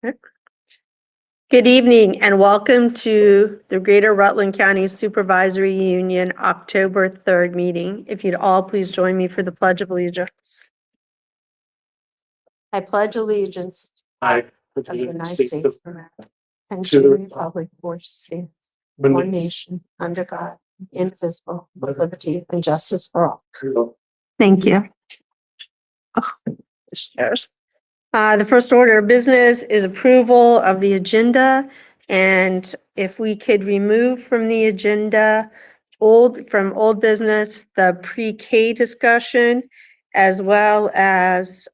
Good evening and welcome to the Greater Rutland County Supervisory Union October 3rd meeting. If you'd all please join me for the Pledge of Allegiance. I pledge allegiance I to the United States of America and to the republic for which it stands, one nation, under God, indivisible, with liberty and justice for all. Thank you. The first order of business is approval of the agenda. And if we could remove from the agenda from old business, the pre-K discussion, as well as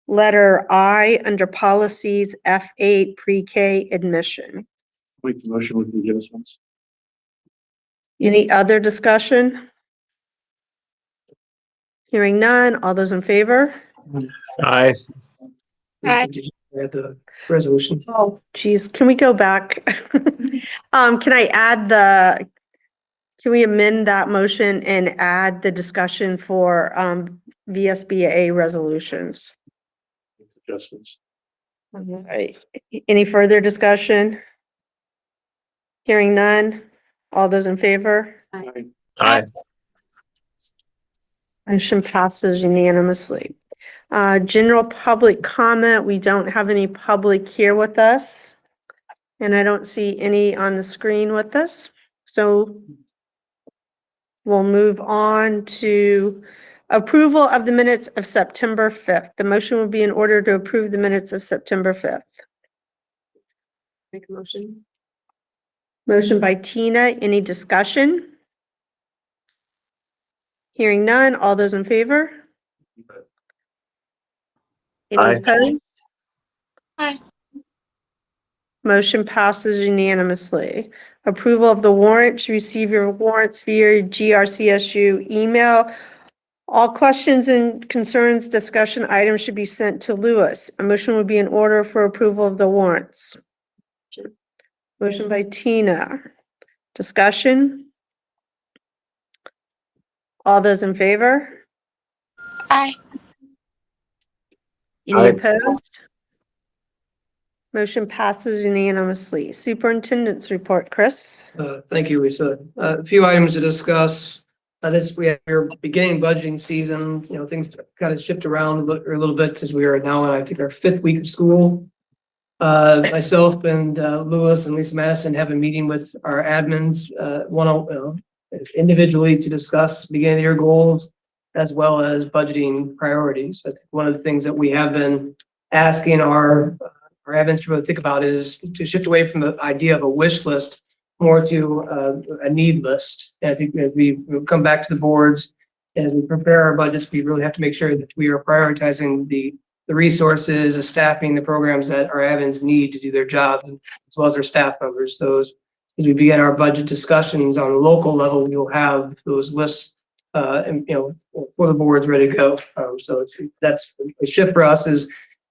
letter I under policies F8 pre-K admission. Make the motion with the adjustments. Any other discussion? Hearing none, all those in favor? Aye. Did you add the resolution? Oh, geez, can we go back? Can we amend that motion and add the discussion for VSBA resolutions? Adjustments. All right. Any further discussion? Hearing none, all those in favor? Aye. Motion passes unanimously. General public comment, we don't have any public here with us. And I don't see any on the screen with us. So we'll move on to approval of the minutes of September 5th. The motion will be in order to approve the minutes of September 5th. Make a motion. Motion by Tina. Any discussion? Hearing none. All those in favor? Any Aye. opposed? Aye. Motion passes unanimously. Approval of the warrants. Receive your warrants via GRCSU email. All questions and concerns discussion items should be sent to Lewis. A motion would be in order for approval of the warrants. Motion by Tina. Discussion? All those in favor? Aye. Any Aye. opposed? Motion passes unanimously. Superintendent's report, Chris. Thank you, Lisa. A few items to discuss. We have our beginning budgeting season. You know, things kind of shift around a little bit as we are now in, I think, our 5th week of school. Myself and Lewis and Lisa Madison have a meeting with our admins, individually to discuss beginning of the year goals as well as budgeting priorities. I think one of the things that we have been asking our admins to really think about is to shift away from the idea of a wish list more to a need list. And I think as we come back to the boards, as we prepare our budgets, we really have to make sure that we are prioritizing the resources, the staffing, the programs that our admins need to do their jobs, as well as their staff members. Those, as we begin our budget discussions on the local level, we will have those lists, and, for the boards ready to go. So that's a shift for us. I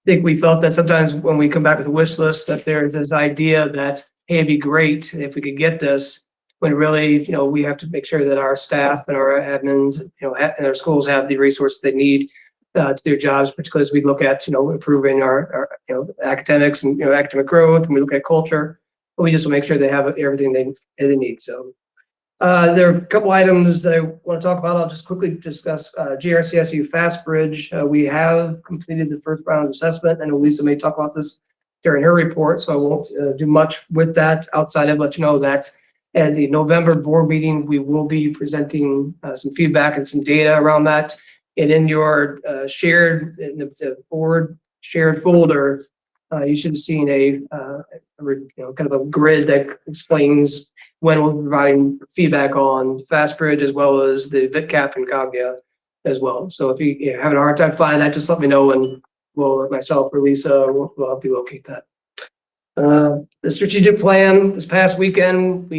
think we felt that sometimes when we come back with a wish list, that there's this idea that, hey, it'd be great if we could get this, when really, we have to make sure that our staff and our admins, and our schools have the resources they need to their jobs, particularly as we look at, improving our academics and, academic growth, and we look at culture, but we just will make sure they have everything they need. So there are a couple items that I want to talk about. I'll just quickly discuss GRCSU Fast Bridge. We have completed the first round of assessment. I know Lisa may talk about this during her report, so I won't do much with that outside of let you know that at the November board meeting, we will be presenting some feedback and some data around that. And in your the board shared folder, you should have seen a kind of a grid that explains when we'll be providing feedback on Fast Bridge as well as the VitCap and Cognia as well. So if you're having a hard time finding that, just let me know, and myself or Lisa will help you locate that. The strategic plan this past weekend,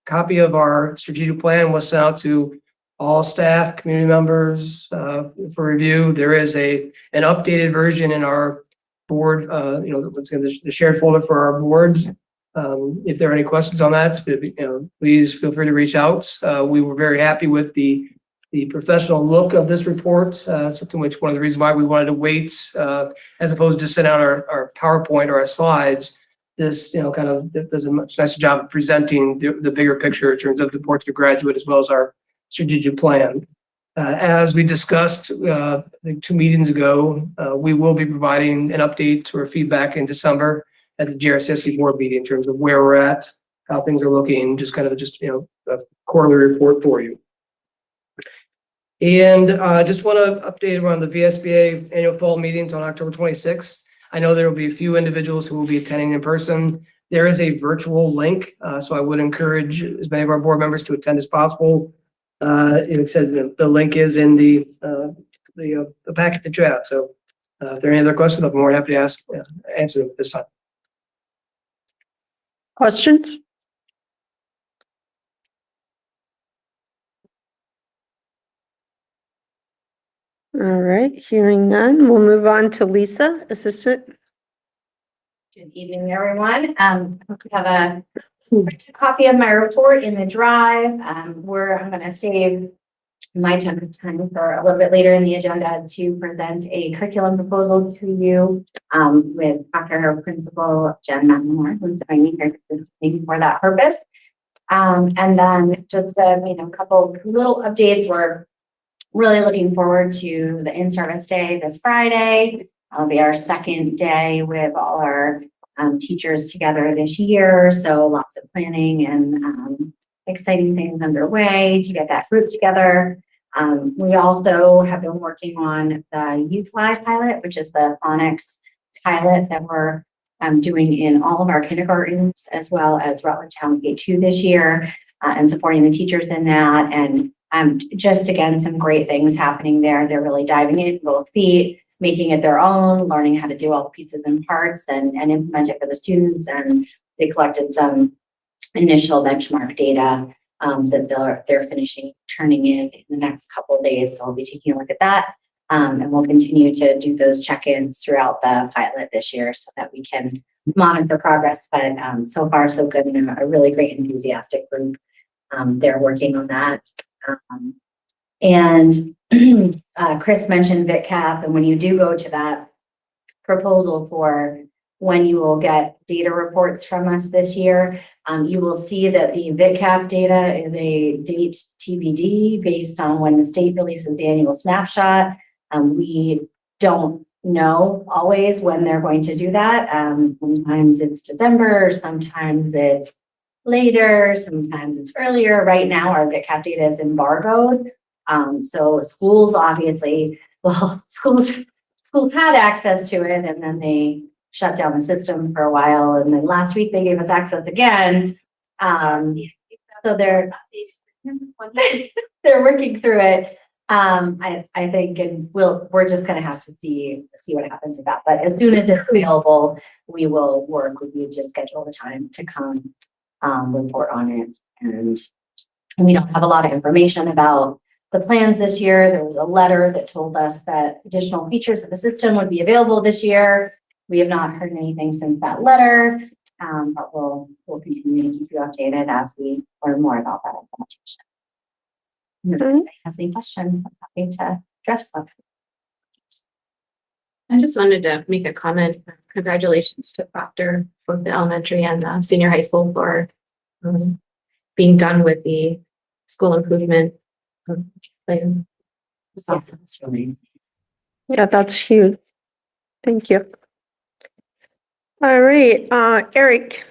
copy of our strategic plan was sent out to all staff, community members for review. There is an updated version in our board, the shared folder for our board. If there are any questions on that, please feel free to reach out. We were very happy with the the professional look of this report, something which one of the reasons why we wanted to wait, as opposed to just send out our PowerPoint or our slides. This, kind of does a much nicer job of presenting the bigger picture in terms of the report to graduate as well as our strategic plan. As we discussed, I think 2 meetings ago, we will be providing an update or feedback in December at the GRCSU board meeting in terms of where we're at, how things are looking, just kind of a quarterly report for you. And just want to update around the VSBA annual fall meetings on October 26th. I know there will be a few individuals who will be attending in person. There is a virtual link, so I would encourage as many of our board members to attend as possible. It said the link is in the packet that you have. So if there are any other questions, I'm more happy to answer them this time. Questions? All right, hearing none, we'll move on to Lisa, Assistant. Good evening, everyone. Hope you have a copy of my report in the drive. I'm going to save my time for a little bit later in the agenda to present a curriculum proposal to you with Dr. Principal Jen McNamara, who's joining here for that purpose. And then just a couple little updates. We're really looking forward to the in-service day this Friday. It'll be our second day with all our teachers together this year. So lots of planning and exciting things underway to get that group together. We also have been working on the Youth Live pilot, which is the phonics pilot that we're doing in all of our kindergartens, as well as Rutland Town K2 this year, and supporting the teachers in that. And just again, some great things happening there. They're really diving in both feet, making it their own, learning how to do all the pieces and parts and implement it for the students. And they collected some initial benchmark data that they're finishing turning in the next couple of days. So I'll be taking a look at that. And we'll continue to do those check-ins throughout the pilot this year so that we can monitor progress. But so far, so good, and a really great enthusiastic group. They're working on that. And Chris mentioned VitCap, and when you do go to that proposal for when you will get data reports from us this year, you will see that the VitCap data is a date TBD based on when the state releases the annual snapshot. We don't know always when they're going to do that. Sometimes it's December, sometimes it's later, sometimes it's earlier. Right now, our VitCap data is embargoed. So schools obviously, schools had access to it, and then they shut down the system for a while. And then last week they gave us access again. So they're working through it. I think, and we're just gonna have to see what happens with that. But as soon as it's available, we will work with you to schedule the time to come report on it. And we don't have a lot of information about the plans this year. There was a letter that told us that additional features of the system would be available this year. We have not heard anything since that letter, but we'll continue to keep you updated as we learn more about that implementation. If anybody has any questions, I'm happy to address them. I just wanted to make a comment. Congratulations to Proctor, both the elementary and senior high school, for being done with the school improvement plan. It's awesome. It's really Yeah, that's huge. Thank you. All right, Eric,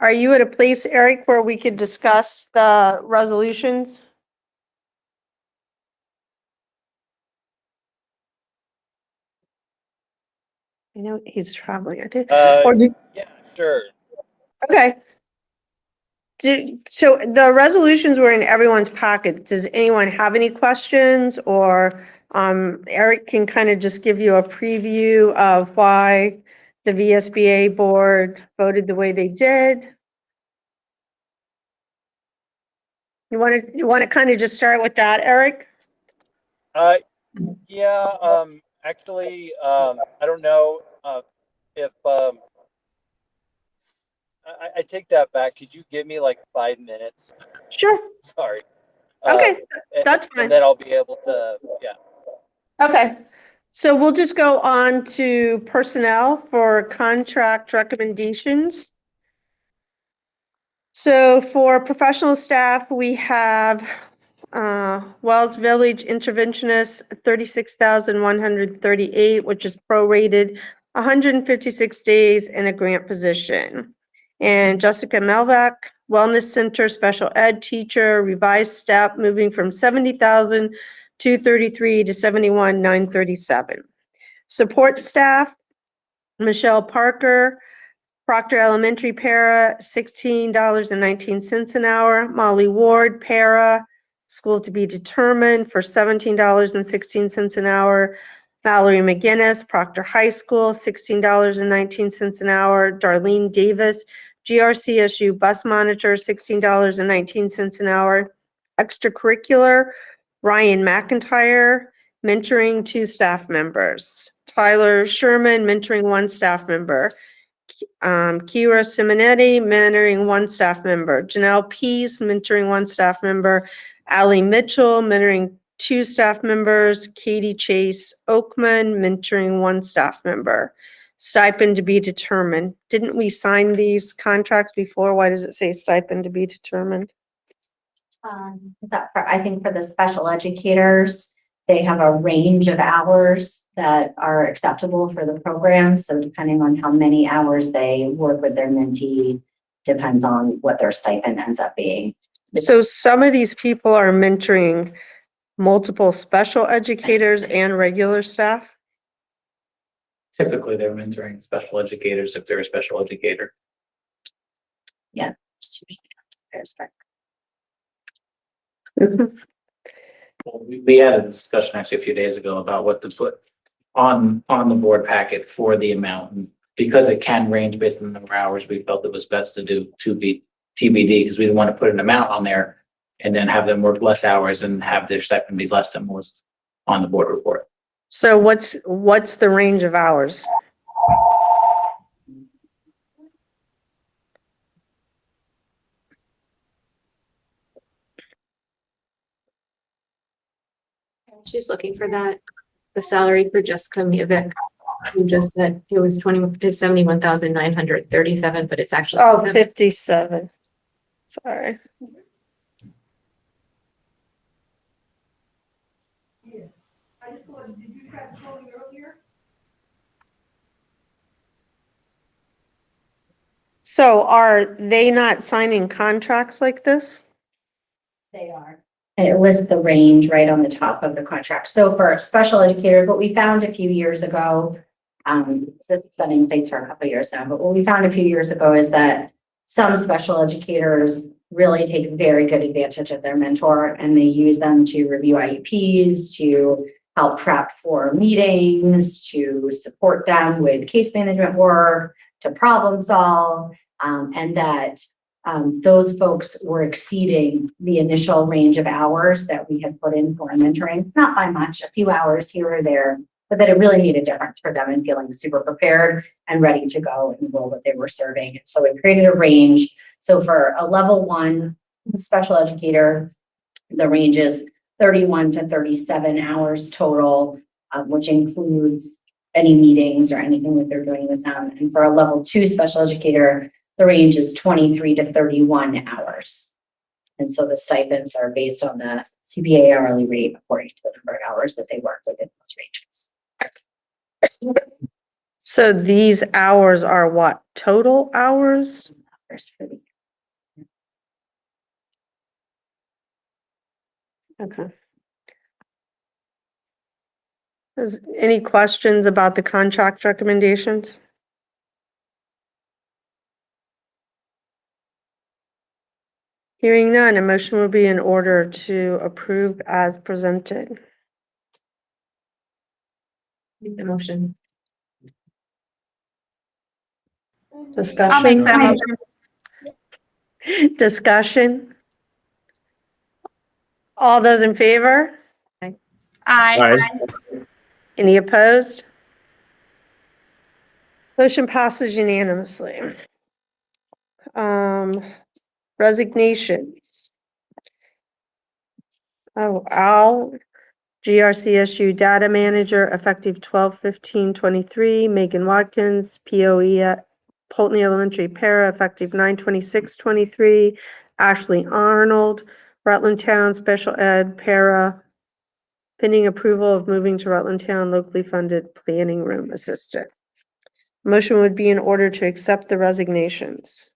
are you at a place, Eric, where we could discuss the resolutions? I know he's traveling, I think. Yeah, sure. Okay. So the resolutions were in everyone's pocket. Does anyone have any questions, or Eric can kind of just give you a preview of why the VSBA board voted the way they did? You want to kind of just start with that, Eric? Yeah, actually, I don't know if I take that back. Could you give me like 5 minutes? Sure. Sorry. Okay, that's fine. And then I'll be able to, yeah. Okay, so we'll just go on to personnel for contract recommendations. So for professional staff, we have Wells Village interventionist, 36,138, which is prorated, 156 days in a grant position. And Jessica Melvac, Wellness Center Special Ed teacher, revised step, moving from 70,233 to 71,937. Support staff, Michelle Parker, Proctor Elementary para, $16.19 an hour. Molly Ward, para, school to be determined for $17.16 an hour. Valerie McGinnis, Proctor High School, $16.19 an hour. Darlene Davis, GRCSU bus monitor, $16.19 an hour. Extracurricular, Ryan McIntyre, mentoring 2 staff members. Tyler Sherman, mentoring 1 staff member. Kira Simonetti, mentoring 1 staff member. Janelle Pease, mentoring 1 staff member. Allie Mitchell, mentoring 2 staff members. Katie Chase Oakman, mentoring 1 staff member. Stipend to be determined. Didn't we sign these contracts before? Why does it say stipend to be determined? Is that for, I think for the special educators, they have a range of hours that are acceptable for the program. So depending on how many hours they work with their mentee, depends on what their stipend ends up being. So some of these people are mentoring multiple special educators and regular staff? Typically, they're mentoring special educators if they're a special educator. Well, we had a discussion actually a few days ago about what to put on the board packet for the amount. And because it can range based on the number of hours, we felt it was best to do TBD because we didn't want to put an amount on there and then have them work less hours and have their stipend be less than was on the board report. So what's the range of hours? She's looking for that. The salary for Jessica Mievik, who just said it was 71,937, but it's actually. Oh, 57. Sorry. So are they not signing contracts like this? They are. And it lists the range right on the top of the contract. So for special educators, what we found a few years ago, this has been in place for a couple of years now, but what we found a few years ago is that some special educators really take very good advantage of their mentor and they use them to review IEPs, to help prep for meetings, to support them with case management work, to problem solve, and that those folks were exceeding the initial range of hours that we had put in for mentoring. It's not by much, a few hours here or there, but that it really made a difference for them in feeling super prepared and ready to go in the role that they were serving. And so it created a range. So for a level 1 special educator, the range is 31 to 37 hours total, which includes any meetings or anything that they're doing with them. And for a level 2 special educator, the range is 23 to 31 hours. And so the stipends are based on the CBA hourly rate according to the number of hours that they work within those ranges. So these hours are what, total hours? Okay. Any questions about the contract recommendations? Hearing none, a motion will be in order to approve as presented. Make the motion. Discussion? I'll make that motion. Discussion? All those in favor? Aye. Aye. Any opposed? Motion passes unanimously. Resignations. Oh, Al, GRCSU Data Manager, effective 12/15/23. Megan Watkins, POE at Polteny Elementary Para, effective 9/26/23. Ashley Arnold, Rutland Town Special Ed Para, pending approval of moving to Rutland Town locally funded planning room assistant. Motion would be in order to accept the resignations.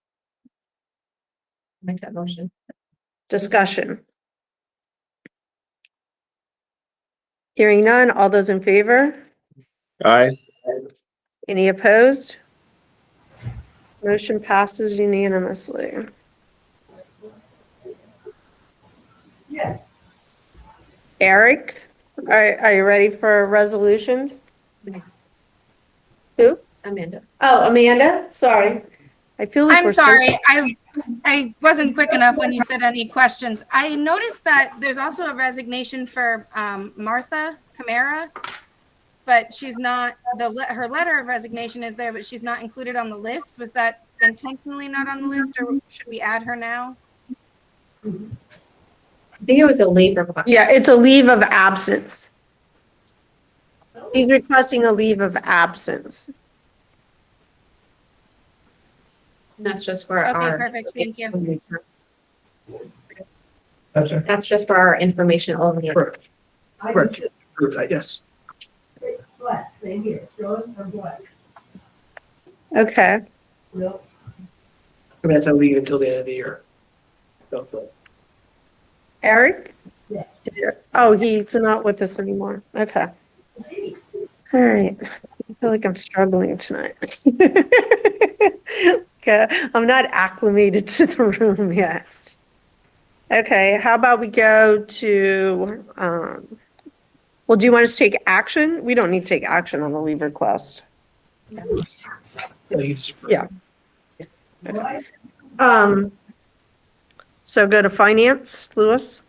Make that motion. Discussion. Hearing none, all those in favor? Aye. Any opposed? Motion passes unanimously. Eric, are you ready for resolutions? Who? Amanda. Oh, Amanda, sorry. I feel like I'm we're so- sorry, I wasn't quick enough when you said any questions. I noticed that there's also a resignation for Martha Camara, but she's not, her letter of resignation is there, but she's not included on the list. Was that intentionally not on the list, or should we add her now? I think it was a leave request. Yeah, it's a leave of absence. He's requesting a leave of absence. That's just for Okay, our. perfect, thank you. That's right. That's just for our information only. Correct. Correct. Approve that, yes. Black, same here, Jones or black. Okay, No, I mean, that's a leave until the end of the year. So, Eric? Yes. Oh, he's not with us anymore. Okay. All right. I feel like I'm struggling tonight. Okay, I'm not acclimated to the room yet. Okay, how about we go to, well, do you want us to take action? We don't need to take action on the leave request. yeah, you just- Yeah. Why? So go to finance, Louis.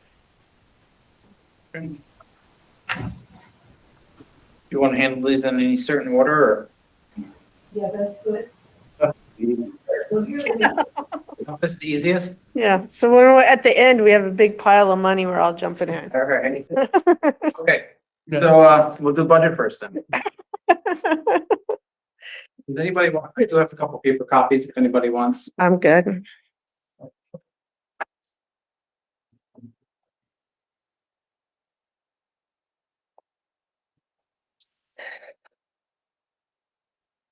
You want to handle these in any certain order Yeah, that's good. or So here it is. toughest to easiest? Yeah, so when we're at the end, we have a big pile of money we're all jumping in. All right. Okay, so we'll do budget first then. Does anybody want, I do have a couple paper copies if anybody wants. I'm good.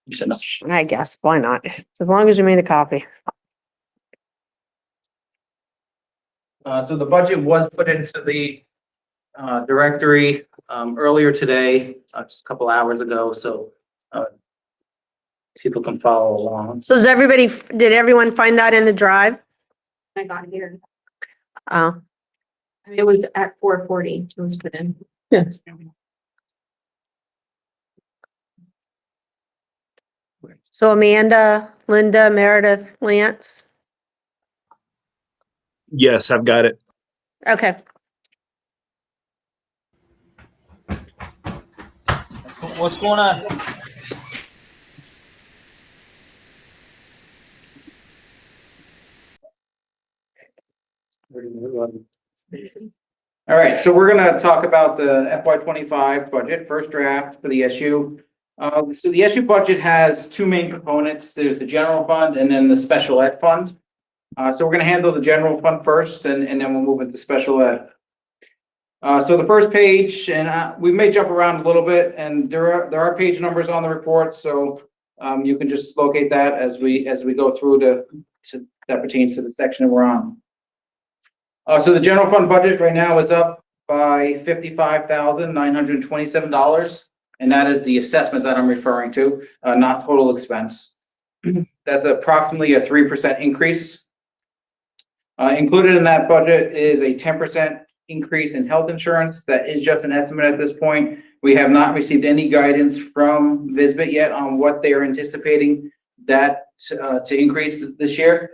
You said no. I guess, why not? As long as you made a copy. So the budget was put into the directory earlier today, just a couple hours ago, so people can follow along. So did everyone find that in the drive? I got here. Oh, I mean, it was at 4:40. It was put in. so Amanda, Linda, Meredith, Lance. Yes, I've got it. Okay, What's going on? All right, so we're gonna talk about the FY '25 budget, first draft for the SU. So the SU budget has two main components. There's the general fund and then the special ed fund. So we're gonna handle the general fund first and then we'll move into special ed. So the first page, and we may jump around a little bit, and there are page numbers on the report, so you can just locate that as we go through that pertains to the section we're on. So the general fund budget right now is up by $55,927, and that is the assessment that I'm referring to, not total expense. That's approximately a 3% increase. Included in that budget is a 10% increase in health insurance. That is just an estimate at this point. We have not received any guidance from Visbit yet on what they are anticipating that to increase this year.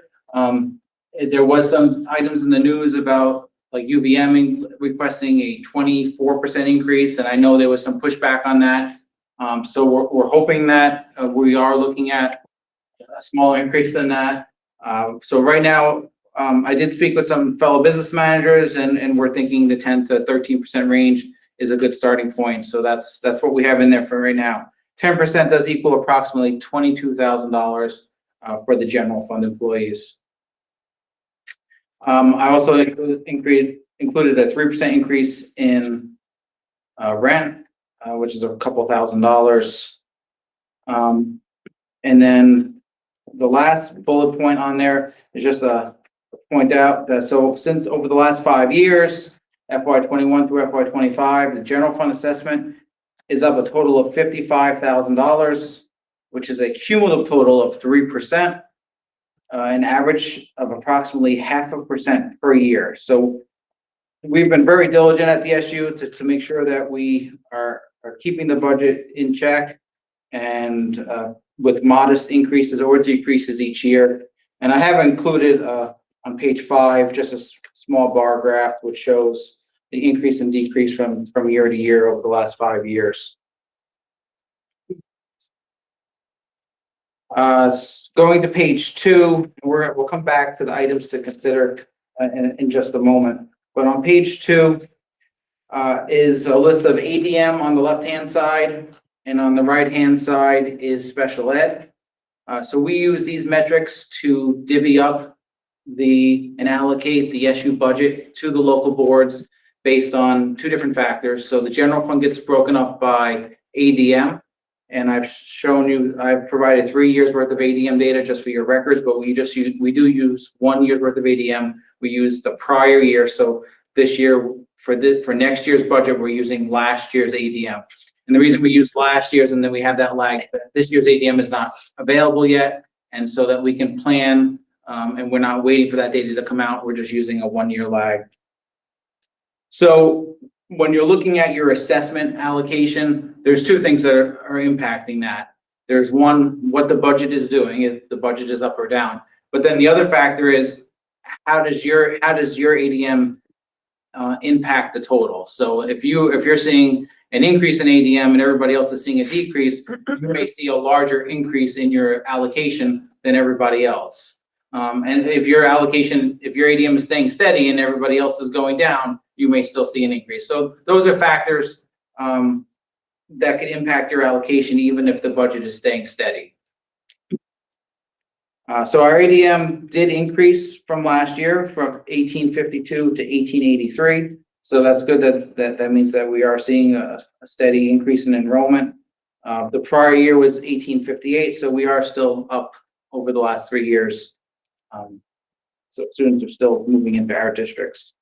There was some items in the news about like UVM requesting a 24% increase, and I know there was some pushback on that. So we're hoping that we are looking at a smaller increase than that. So right now, I did speak with some fellow business managers and we're thinking the 10 to 13% range is a good starting point. So that's what we have in there for right now. 10% does equal approximately $22,000 for the general fund employees. I also included a 3% increase in rent, which is a couple $1,000s. And then the last bullet point on there is just a point out that so since over the last 5 years, FY21 through FY25, the general fund assessment is up a total of $55,000, which is a cumulative total of 3%, an average of approximately 0.5% per year. So we've been very diligent at the SU to make sure that we are keeping the budget in check and with modest increases or decreases each year. And I have included on page 5 just a small bar graph which shows the increase and decrease from year to year over the last 5 years. Going to page 2, we'll come back to the items to consider in just a moment. But on page 2 is a list of ADM on the left-hand side, and on the right-hand side is special ed. So we use these metrics to divvy up and allocate the SU budget to the local boards based on 2 different factors. So the general fund gets broken up by ADM, and I've provided 3 years worth of ADM data just for your records, but we do use 1 year's worth of ADM. We use the prior year. So this year, for next year's budget, we're using last year's ADM. And the reason we use last year's and then we have that lag, this year's ADM is not available yet. And so that we can plan, and we're not waiting for that data to come out, we're just using a 1-year lag. So when you're looking at your assessment allocation, there's 2 things that are impacting that. There's one, what the budget is doing, if the budget is up or down. But then the other factor is, how does your ADM impact the total? So if you're seeing an increase in ADM and everybody else is seeing a decrease, you may see a larger increase in your allocation than everybody else. And if your ADM is staying steady and everybody else is going down, you may still see an increase. So those are factors that could impact your allocation even if the budget is staying steady. So our ADM did increase from last year from 1852 to 1883. So that's good. That means that we are seeing a steady increase in enrollment. The prior year was 1858, so we are still up over the last 3 years. So students are still moving into our districts.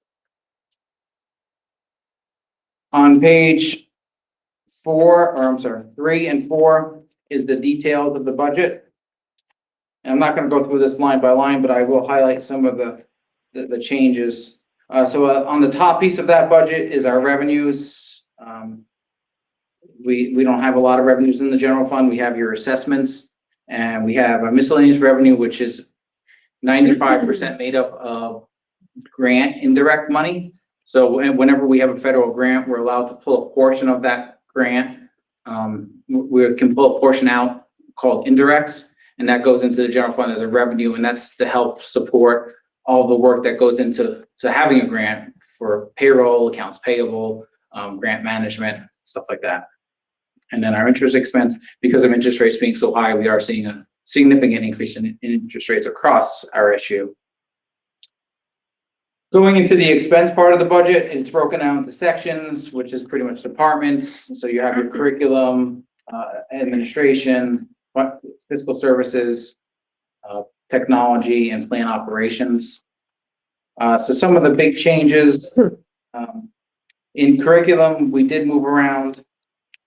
On page 3 and 4 is the details of the budget. And I'm not going to go through this line by line, but I will highlight some of the changes. So on the top piece of that budget is our revenues. We don't have a lot of revenues in the general fund. We have your assessments, and we have a miscellaneous revenue, which is 95% made up of grant indirect money. So whenever we have a federal grant, we're allowed to pull a portion of that grant. We can pull a portion out called indirects, and that goes into the general fund as a revenue, and that's to help support all the work that goes into having a grant for payroll, accounts payable, grant management, stuff like that. And then our interest expense, because of interest rates being so high, we are seeing a significant increase in interest rates across our SU. Going into the expense part of the budget, it's broken down into sections, which is pretty much departments. So you have your curriculum, administration, fiscal services, technology, and plan operations. So some of the big changes in curriculum, we did move around.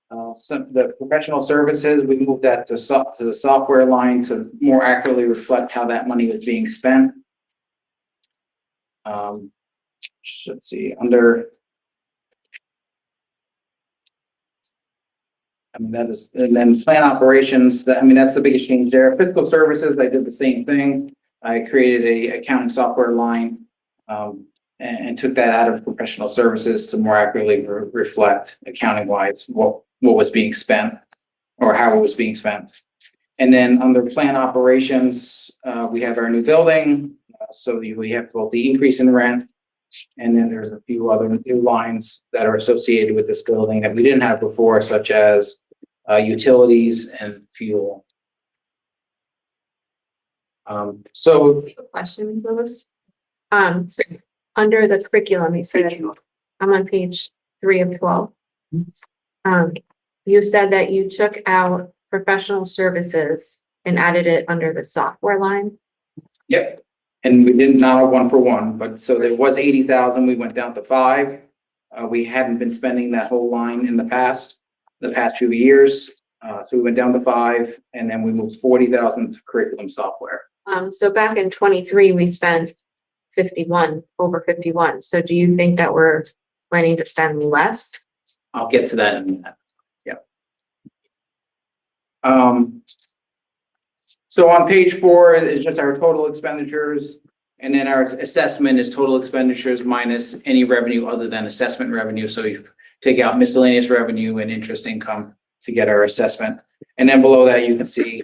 The professional services, we moved that to the software line to more accurately reflect how that money was being spent. Let's see, and then plan operations, that's the biggest change there. Fiscal services, I did the same thing. I created a accounting software line and took that out of professional services to more accurately reflect accounting wise what was being spent or how it was being spent. And then under plan operations, we have our new building. So we have both the increase in rent, and then there's a few other new lines that are associated with this building that we didn't have before, such as utilities and fuel. So Question, Louis? So under the curriculum, you said, I'm on page 3 of 12. You said that you took out professional services and added it under the software line. yep, and we did not a 1-for-1, but so there was 80,000, we went down to 5. We hadn't been spending that whole line in the past few years. So we went down to 5, and then we moved 40,000 to curriculum software. So back in 23, we spent 51, over 51. So do you think that we're planning to spend less? I'll get to that in a minute. Yeah. So on page 4 is just our total expenditures, and then our assessment is total expenditures minus any revenue other than assessment revenue. So you take out miscellaneous revenue and interest income to get our assessment. And then below that, you can see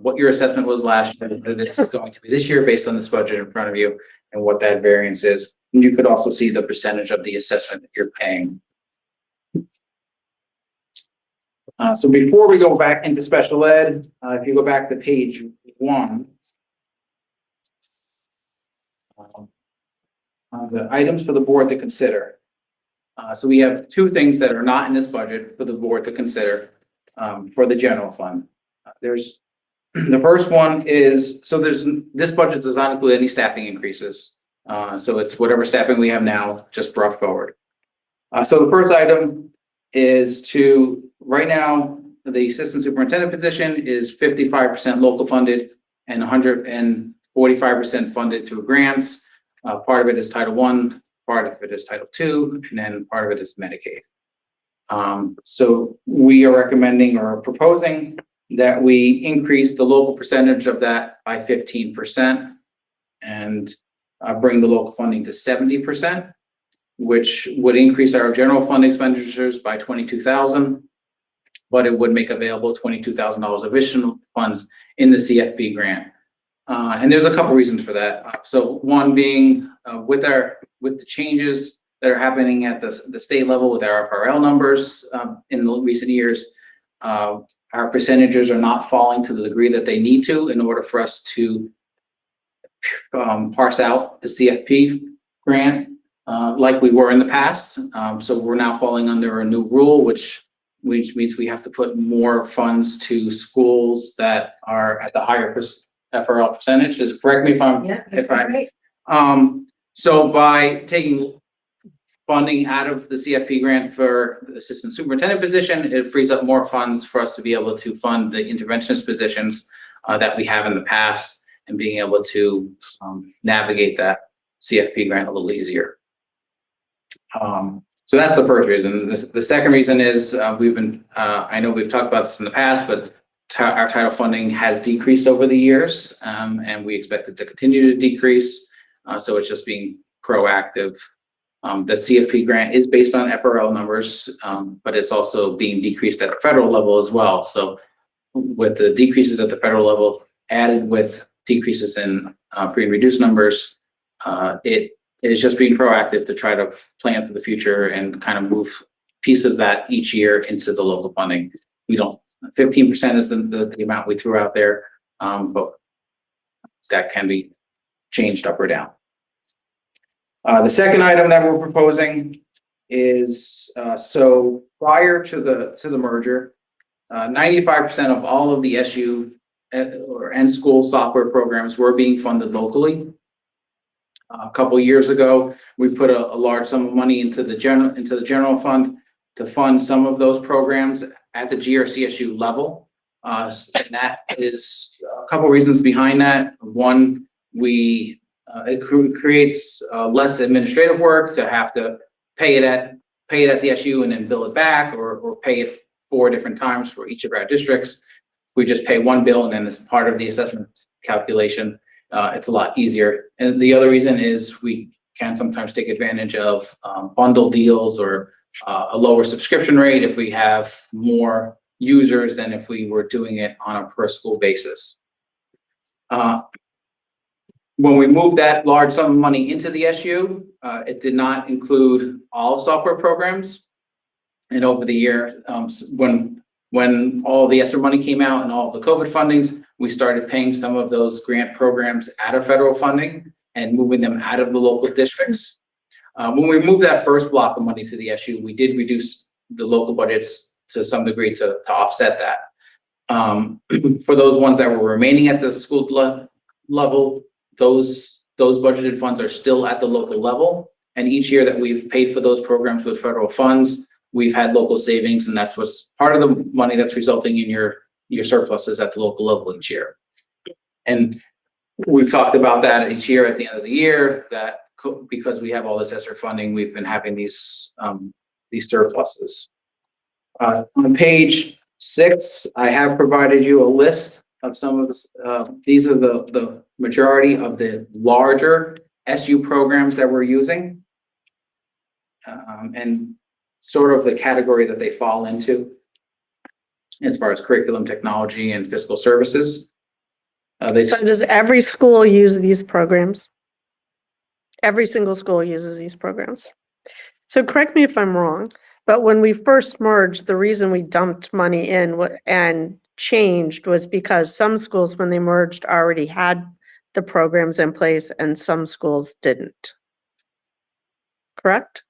what your assessment was last year, that it's going to be this year based on this budget in front of you, and what that variance is. And you could also see the percentage of the assessment that you're paying. So before we go back into special ed, if you go back to page 1, the items for the board to consider. So we have 2 things that are not in this budget for the board to consider for the general fund. There's the first one is, so this budget does not include any staffing increases. So it's whatever staffing we have now, just brought forward. So the first item is to, right now, the assistant superintendent position is 55% local funded and 145% funded through grants. Part of it is Title I, part of it is Title II, and then part of it is Medicaid. So we are recommending or proposing that we increase the local percentage of that by 15% and bring the local funding to 70%, which would increase our general fund expenditures by 22,000, but it would make available $22,000 additional funds in the CFP grant. And there's a couple reasons for that. So one being with the changes that are happening at the state level with our FRL numbers in the recent years, our percentages are not falling to the degree that they need to in order for us to parse out the CFP grant like we were in the past. So we're now falling under a new rule, which means we have to put more funds to schools that are at the higher FRL percentages. Correct me if I'm, Right. so by taking funding out of the CFP grant for the assistant superintendent position, it frees up more funds for us to be able to fund the interventionist positions that we have in the past, and being able to navigate that CFP grant a little easier. So that's the first reason. The second reason is I know we've talked about this in the past, but our title funding has decreased over the years, and we expect it to continue to decrease. So it's just being proactive. The CFP grant is based on FRL numbers, but it's also being decreased at the federal level as well. So with the decreases at the federal level added with decreases in free and reduced numbers, it is just being proactive to try to plan for the future and kind of move pieces of that each year into the local funding. 15% is the amount we threw out there, but that can be changed up or down. The second item that we're proposing is, so prior to the merger, 95% of all of the SU and school software programs were being funded locally. A couple years ago, we put a large sum of money into the general fund to fund some of those programs at the GRCSU level. And that is a couple reasons behind that. One, it creates less administrative work to have to pay it at the SU and then bill it back, or pay it 4 different times for each of our districts. We just pay one bill, and then as part of the assessment calculation, it's a lot easier. And the other reason is we can sometimes take advantage of bundle deals or a lower subscription rate if we have more users than if we were doing it on a per school basis. when we moved that large sum of money into the SU, it did not include all software programs. And over the year, when all the ESSER money came out and all the COVID fundings, we started paying some of those grant programs out of federal funding and moving them out of the local districts. When we moved that first block of money to the SU, we did reduce the local budgets to some degree to offset that. For those ones that were remaining at the school level, those budgeted funds are still at the local level. And each year that we've paid for those programs with federal funds, we've had local savings, and that's what's part of the money that's resulting in your surpluses at the local level each year. And we've talked about that each year at the end of the year, that because we have all this ESSER funding, we've been having these surpluses. On page 6, I have provided you a list of some of the, these are the majority of the larger SU programs that we're using. And sort of the category that they fall into as far as curriculum, technology, and fiscal services. So does every school use these programs? Every single school uses these programs. So correct me if I'm wrong, but when we first merged, the reason we dumped money in and changed was because some schools, when they merged, already had the programs in place and some schools didn't. Correct?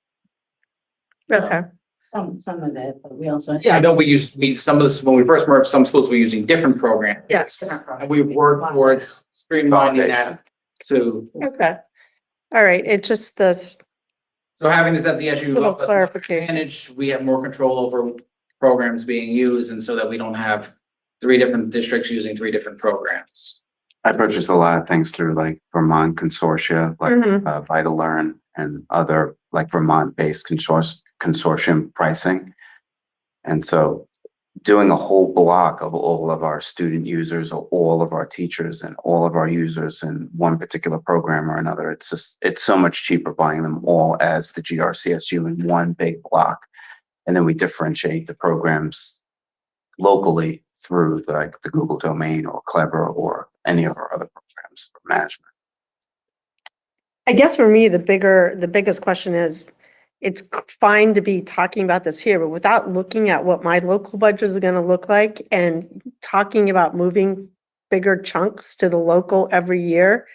Okay. Some of it, but we also. Yeah, I know some of this, when we first merged, some schools were using different programs. Yes. And we've worked towards streamlining that to, Okay. All right. It just this so having this at the SU little level, that's an clarification. advantage. We have more control over programs being used, and so that we don't have 3 different districts using 3 different programs. I purchased a lot of things through like Vermont consortia, like Mhm. Vital Learn and other like Vermont-based consortium pricing. And so doing a whole block of all of our student users or all of our teachers and all of our users in one particular program or another, it's so much cheaper buying them all as the GRCSU in one big block. And then we differentiate the programs locally through the Google domain or Clever or any of our other programs for management. I guess for me, the biggest question is, it's fine to be talking about this here, but without looking at what my local budgets are gonna look like and talking about moving bigger chunks to the local every year,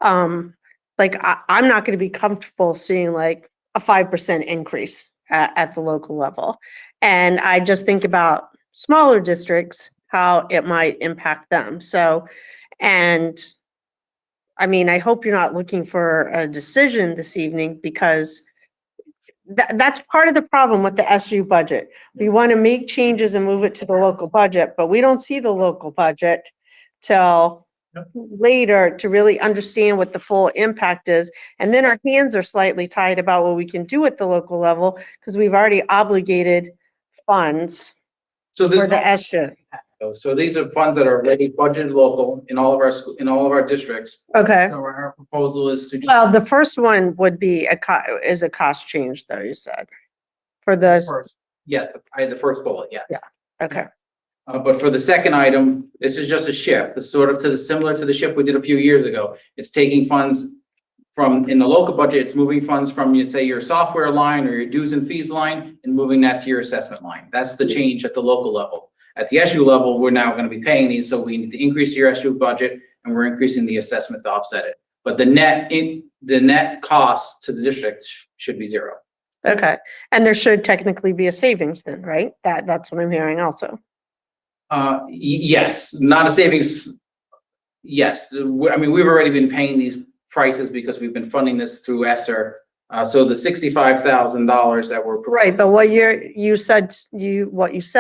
like I'm not gonna be comfortable seeing like a 5% increase at the local level. And I just think about smaller districts, how it might impact them. So, and I mean, I hope you're not looking for a decision this evening, because that's part of the problem with the SU budget. We want to make changes and move it to the local budget, but we don't see the local budget till later to really understand what the full impact is. And then our hands are slightly tied about what we can do at the local level, because we've already obligated funds So for the this, SU. so these are funds that are already budgeted local in all of our districts. Okay. So our proposal is to. Well, the first one would be a cost change, though, you said, for the, First, yes, the first bullet, yes. Yeah. okay. But for the second item, this is just a shift, it's sort of similar to the shift we did a few years ago. It's taking funds from, in the local budget, it's moving funds from, you say, your software line or your dues and fees line and moving that to your assessment line. That's the change at the local level. At the SU level, we're now going to be paying these, so we need to increase your SU budget and we're increasing the assessment to offset it. But the net cost to the district should be 0. Okay, and there should technically be a savings then, right? That's what I'm hearing also. Yes, not a savings. Yes, I mean, we've already been paying these prices because we've been funding this through ESSER. So the $65,000 that were. Right, but what you said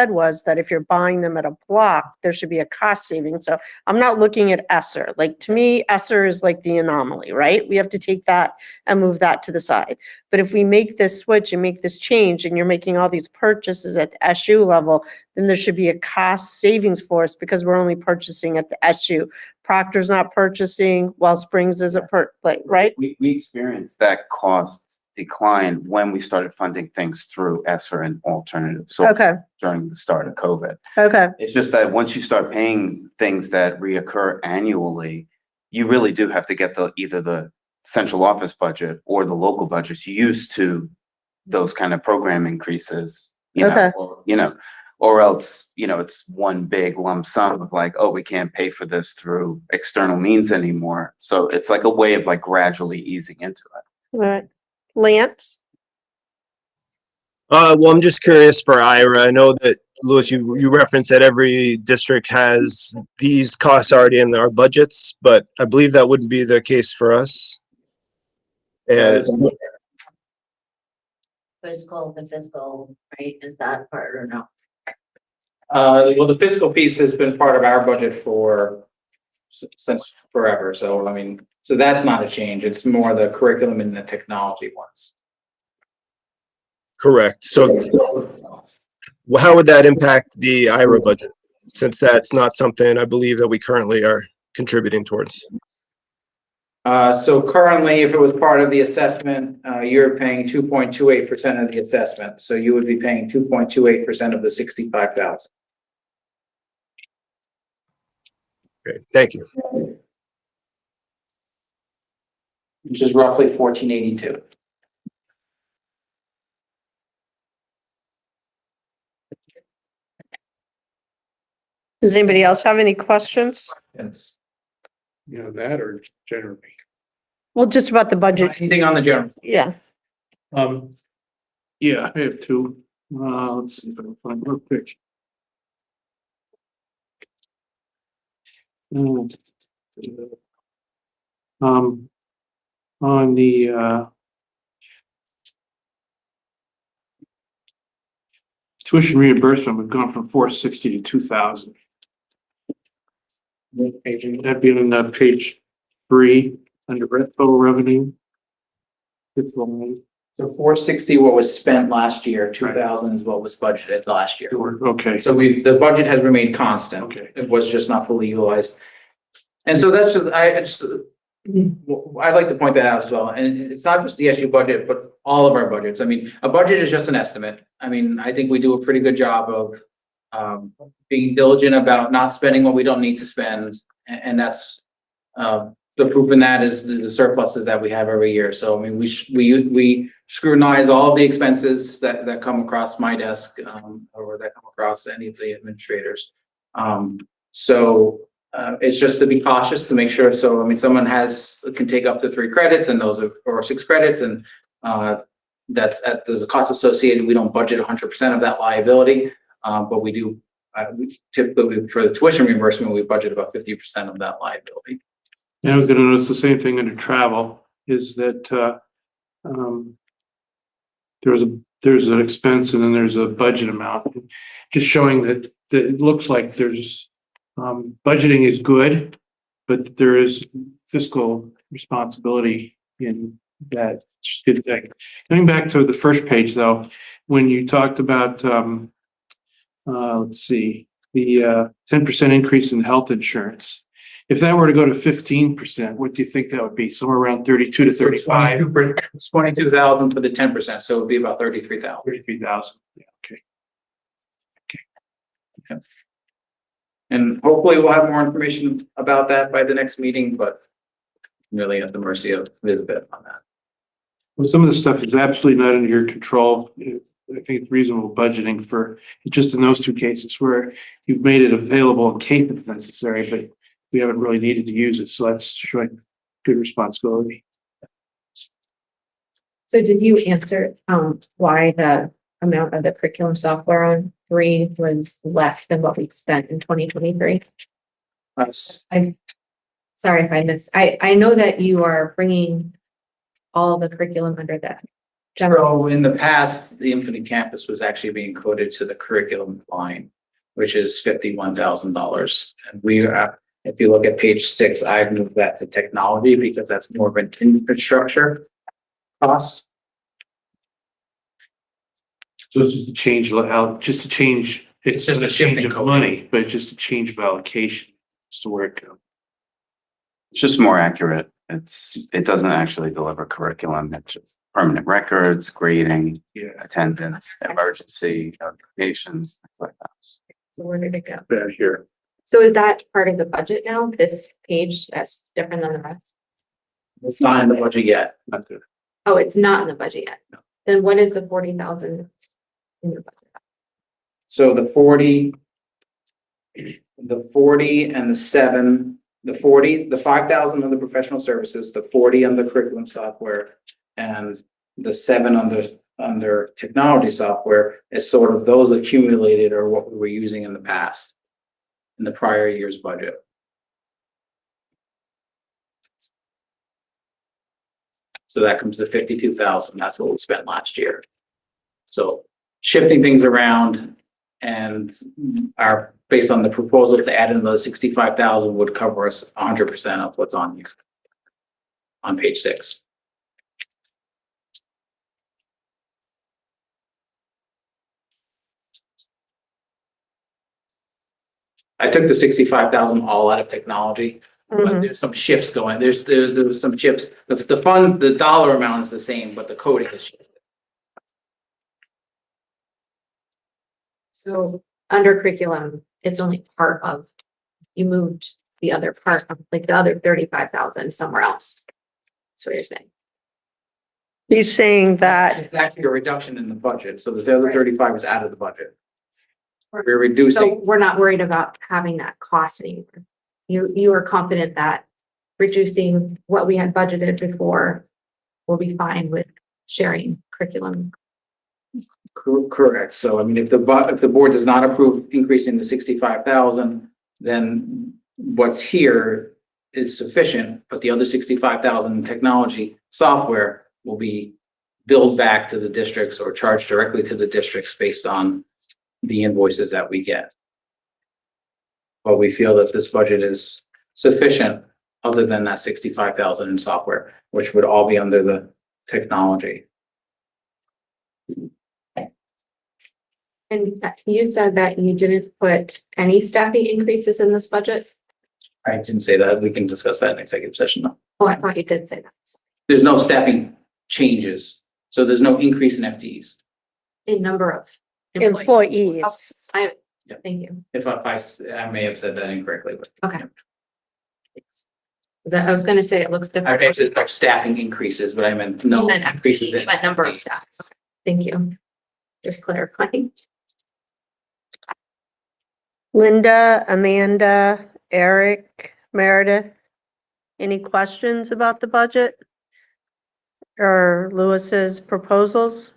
was that if you're buying them at a block, there should be a cost saving. So I'm not looking at ESSER. Like, to me, ESSER is like the anomaly, right? We have to take that and move that to the side. But if we make this switch and make this change and you're making all these purchases at the SU level, then there should be a cost savings for us, because we're only purchasing at the SU. Proctor's not purchasing, Wellsprings isn't right? We experienced that cost decline when we started funding things through ESSER and alternative sources Okay, during the start of COVID. okay, It's just that once you start paying things that reoccur annually, you really do have to get either the central office budget or the local budgets used to those kind of program increases, Okay. or else, it's one big lump sum of like, oh, we can't pay for this through external means anymore. So it's like a way of like gradually easing into it. All right. Lance? Well, I'm just curious for IRA. I know that, Louis, you referenced that every district has these costs already in their budgets, but I believe that wouldn't be the case for us. And The fiscal, right? Is that part or no? Well, the fiscal piece has been part of our budget since forever. So, I mean, so that's not a change. It's more the curriculum and the technology ones. correct. So how would that impact the IRA budget? Since that's not something I believe that we currently are contributing towards. So currently, if it was part of the assessment, you're paying 2.28% of the assessment. So you would be paying 2.28% of the 65,000. Great, thank you. Which is roughly 1482. Does anybody else have any questions? Yes. That or generally? Well, just about the budget. Anything on the general? Yeah. Yeah, I have two. Let's see if I can find real quick. On the tuition reimbursement, we've gone from 460 to 2,000. That'd be on page 3 under total revenue. Fifth line. So 460, what was spent last year, 2,000 is what was budgeted last year. Okay. So the budget has remained constant. Okay. It was just not fully utilized. And so that's just, I'd like to point that out as well. And it's not just the SU budget, but all of our budgets. I mean, a budget is just an estimate. I mean, I think we do a pretty good job of being diligent about not spending what we don't need to spend. And that's the proof in that is the surpluses that we have every year. So, I mean, we scrutinize all of the expenses that come across my desk or that come across any of the administrators. It's just to be cautious to make sure. So, I mean, someone can take up to 3 credits and those are, or 6 credits. And there's a cost associated. We don't budget 100% of that liability. But we do, typically for the tuition reimbursement, we budget about 50% of that liability. And I was going to notice the same thing under travel is that there's an expense and then there's a budget amount, just showing that it looks like there's budgeting is good, but there is fiscal responsibility in that. Coming back to the first page though, when you talked about let's see, the 10% increase in health insurance. If that were to go to 15%, what do you think that would be? Somewhere around 32 to 35? It's 22,000 for the 10%, so it would be about 33,000. 33,000. Yeah, okay. And hopefully we'll have more information about that by the next meeting, but really at the mercy of Elizabeth on that. Well, some of the stuff is absolutely not under your control. I think it's reasonable budgeting for just in those 2 cases where you've made it available in case it's necessary, but we haven't really needed to use it. So that's showing good responsibility. So did you answer why the amount of the curriculum software on 3 was less than what we spent in 2023? I'm sorry if I missed. I know that you are bringing all the curriculum under that. So in the past, the Infinite Campus was actually being coded to the curriculum line, which is $51,000. And we are, if you look at page 6, I've moved that to technology because that's more of an infrastructure cost. So it's just a change, it's just a change shifting of code. money, but it's just a change of allocation as to where it goes. It's just more accurate. It doesn't actually deliver curriculum. It's just permanent records, grading, Yeah. attendance, emergency notifications, things like that. So where did it go? Back here. So is that part of the budget now, this page that's different than the rest? It's not in the budget yet. Not the- Oh, it's not in the budget yet? No. Then what is the 40,000 in the budget? So the 40 and the 7, the 40, the 5,000 on the professional services, the 40 on the curriculum software, and the 7 under technology software is sort of those accumulated or what we were using in the past, in the prior year's budget. So that comes to 52,000. That's what we spent last year. So shifting things around and based on the proposal to add another 65,000 would cover us 100% of what's on here on page 6. I took the 65,000 all out of technology, but Mhm. there's some shifts going. There's some shifts. The dollar amount is the same, but the coding is shifted. So under curriculum, it's only part of, you moved the other part of, like the other 35,000 somewhere else. That's what you're saying. He's saying that, It's actually a reduction in the budget, so the other 35 is out of the budget. We're So reducing, we're not worried about having that cost anymore. You are confident that reducing what we had budgeted before will be fine with sharing curriculum. correct. So I mean, if the board does not approve increasing the 65,000, then what's here is sufficient, but the other 65,000 in technology software will be billed back to the districts or charged directly to the districts based on the invoices that we get. But we feel that this budget is sufficient other than that 65,000 in software, which would all be under the technology. And you said that you didn't put any staffing increases in this budget? I didn't say that. We can discuss that in executive session. though. Oh, I thought you did say that. There's no staffing changes, so there's no increase in FTEs. In number of employees. I, Yeah. thank you. If I may have said that incorrectly, but. Okay. Thanks. I was gonna say it looks I different. said like staffing increases, but I meant no You meant increases FTE, in. but number of FTEs. staff. Thank you. Just clarifying. Linda, Amanda, Eric, Meredith, any questions about the budget? Or Lewis's proposals?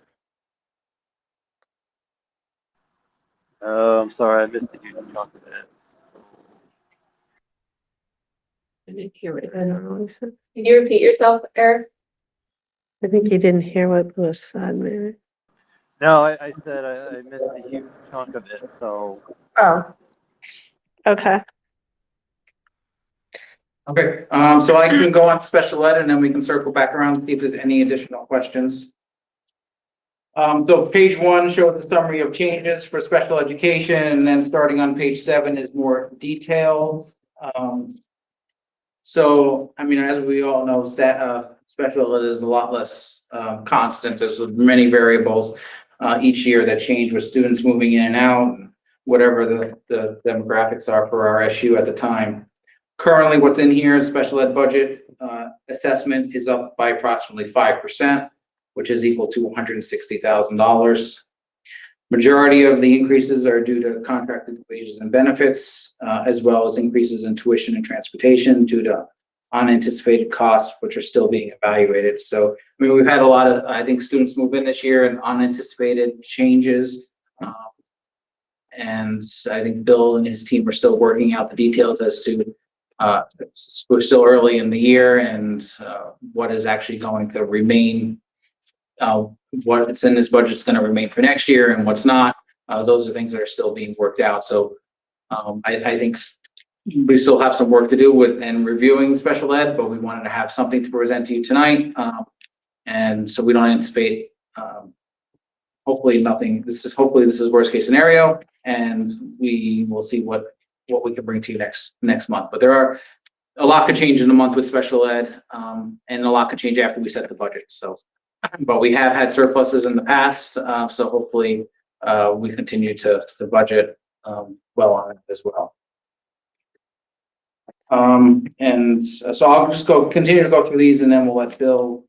I'm sorry, I missed the huge chunk of it. I didn't hear what it I said. don't know what he said. Can you repeat yourself, Eric? I think he didn't hear what Lewis said, maybe. No, I said I missed a huge chunk of it, so. Oh, okay. Okay, so I can go on to special ed and then we can circle back around and see if there's any additional questions. So page 1 shows the summary of changes for special education, and then starting on page 7 is more details. So, I mean, as we all know, special ed is a lot less constant. There's many variables each year that change with students moving in and out, and whatever the demographics are for our SU at the time. Currently, what's in here is special ed budget assessment is up by approximately 5%, which is equal to $160,000. Majority of the increases are due to contracted wages and benefits, as well as increases in tuition and transportation due to unanticipated costs, which are still being evaluated. So, I mean, we've had a lot of, I think, students move in this year and unanticipated changes. And I think Bill and his team are still working out the details as to we're still early in the year and what is actually going to remain, what's in this budget is going to remain for next year and what's not. Those are things that are still being worked out. So I think we still have some work to do with and reviewing special ed, but we wanted to have something to present to you tonight. And so we don't anticipate, hopefully this is worst case scenario, and we will see what we can bring to you next month. But there are a lot could change in a month with special ed, and a lot could change after we set the budget. So, but we have had surpluses in the past, so hopefully we continue to budget well on it as well. And so I'll just continue to go through these and then we'll let Bill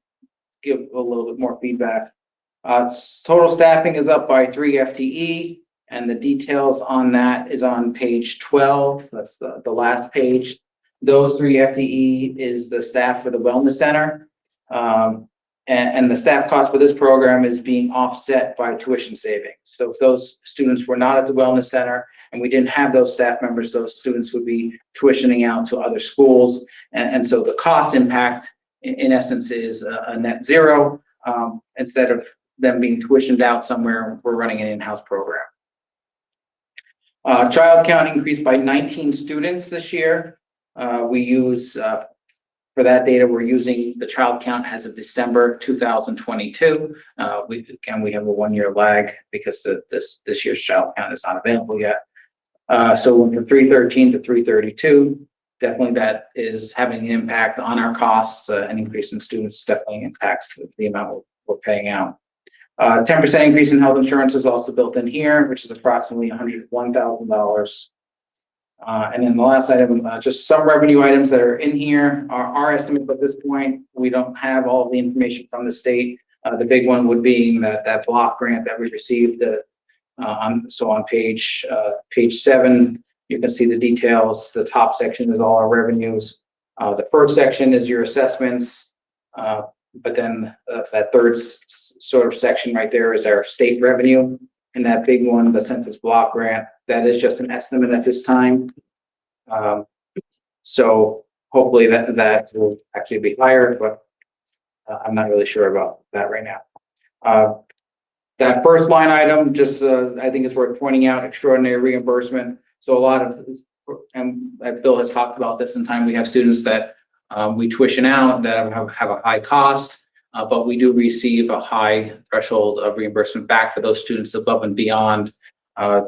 give a little bit more feedback. Total staffing is up by 3 FTE and the details on that is on page 12. That's the last page. Those 3 FTE is the staff for the wellness center. And the staff cost for this program is being offset by tuition savings. So if those students were not at the wellness center and we didn't have those staff members, those students would be tuitioning out to other schools. And so the cost impact in essence is a net zero. Instead of them being tuitioned out somewhere, we're running an in-house program. Child count increased by 19 students this year. We use, for that data, we're using the child count as of December 2022. We have a 1-year lag because this year's child count is not available yet. So we went from 313 to 332. Definitely that is having an impact on our costs. An increase in students definitely impacts the amount we're paying out. 10% increase in health insurance is also built in here, which is approximately $101,000. And then the last item, just some revenue items that are in here. Our estimate at this point, we don't have all the information from the state. The big one would be that block grant that we received. On page 7, you can see the details. The top section is all our revenues. The first section is your assessments. But then that third sort of section right there is our state revenue. And that big one, the census block grant, that is just an estimate at this time. So hopefully that will actually be higher, but I'm not really sure about that right now. That first line item, just I think it's worth pointing out, extraordinary reimbursement. So a lot of, and Bill has talked about this in time, we have students that we tuition out that have a high cost, but we do receive a high threshold of reimbursement back for those students above and beyond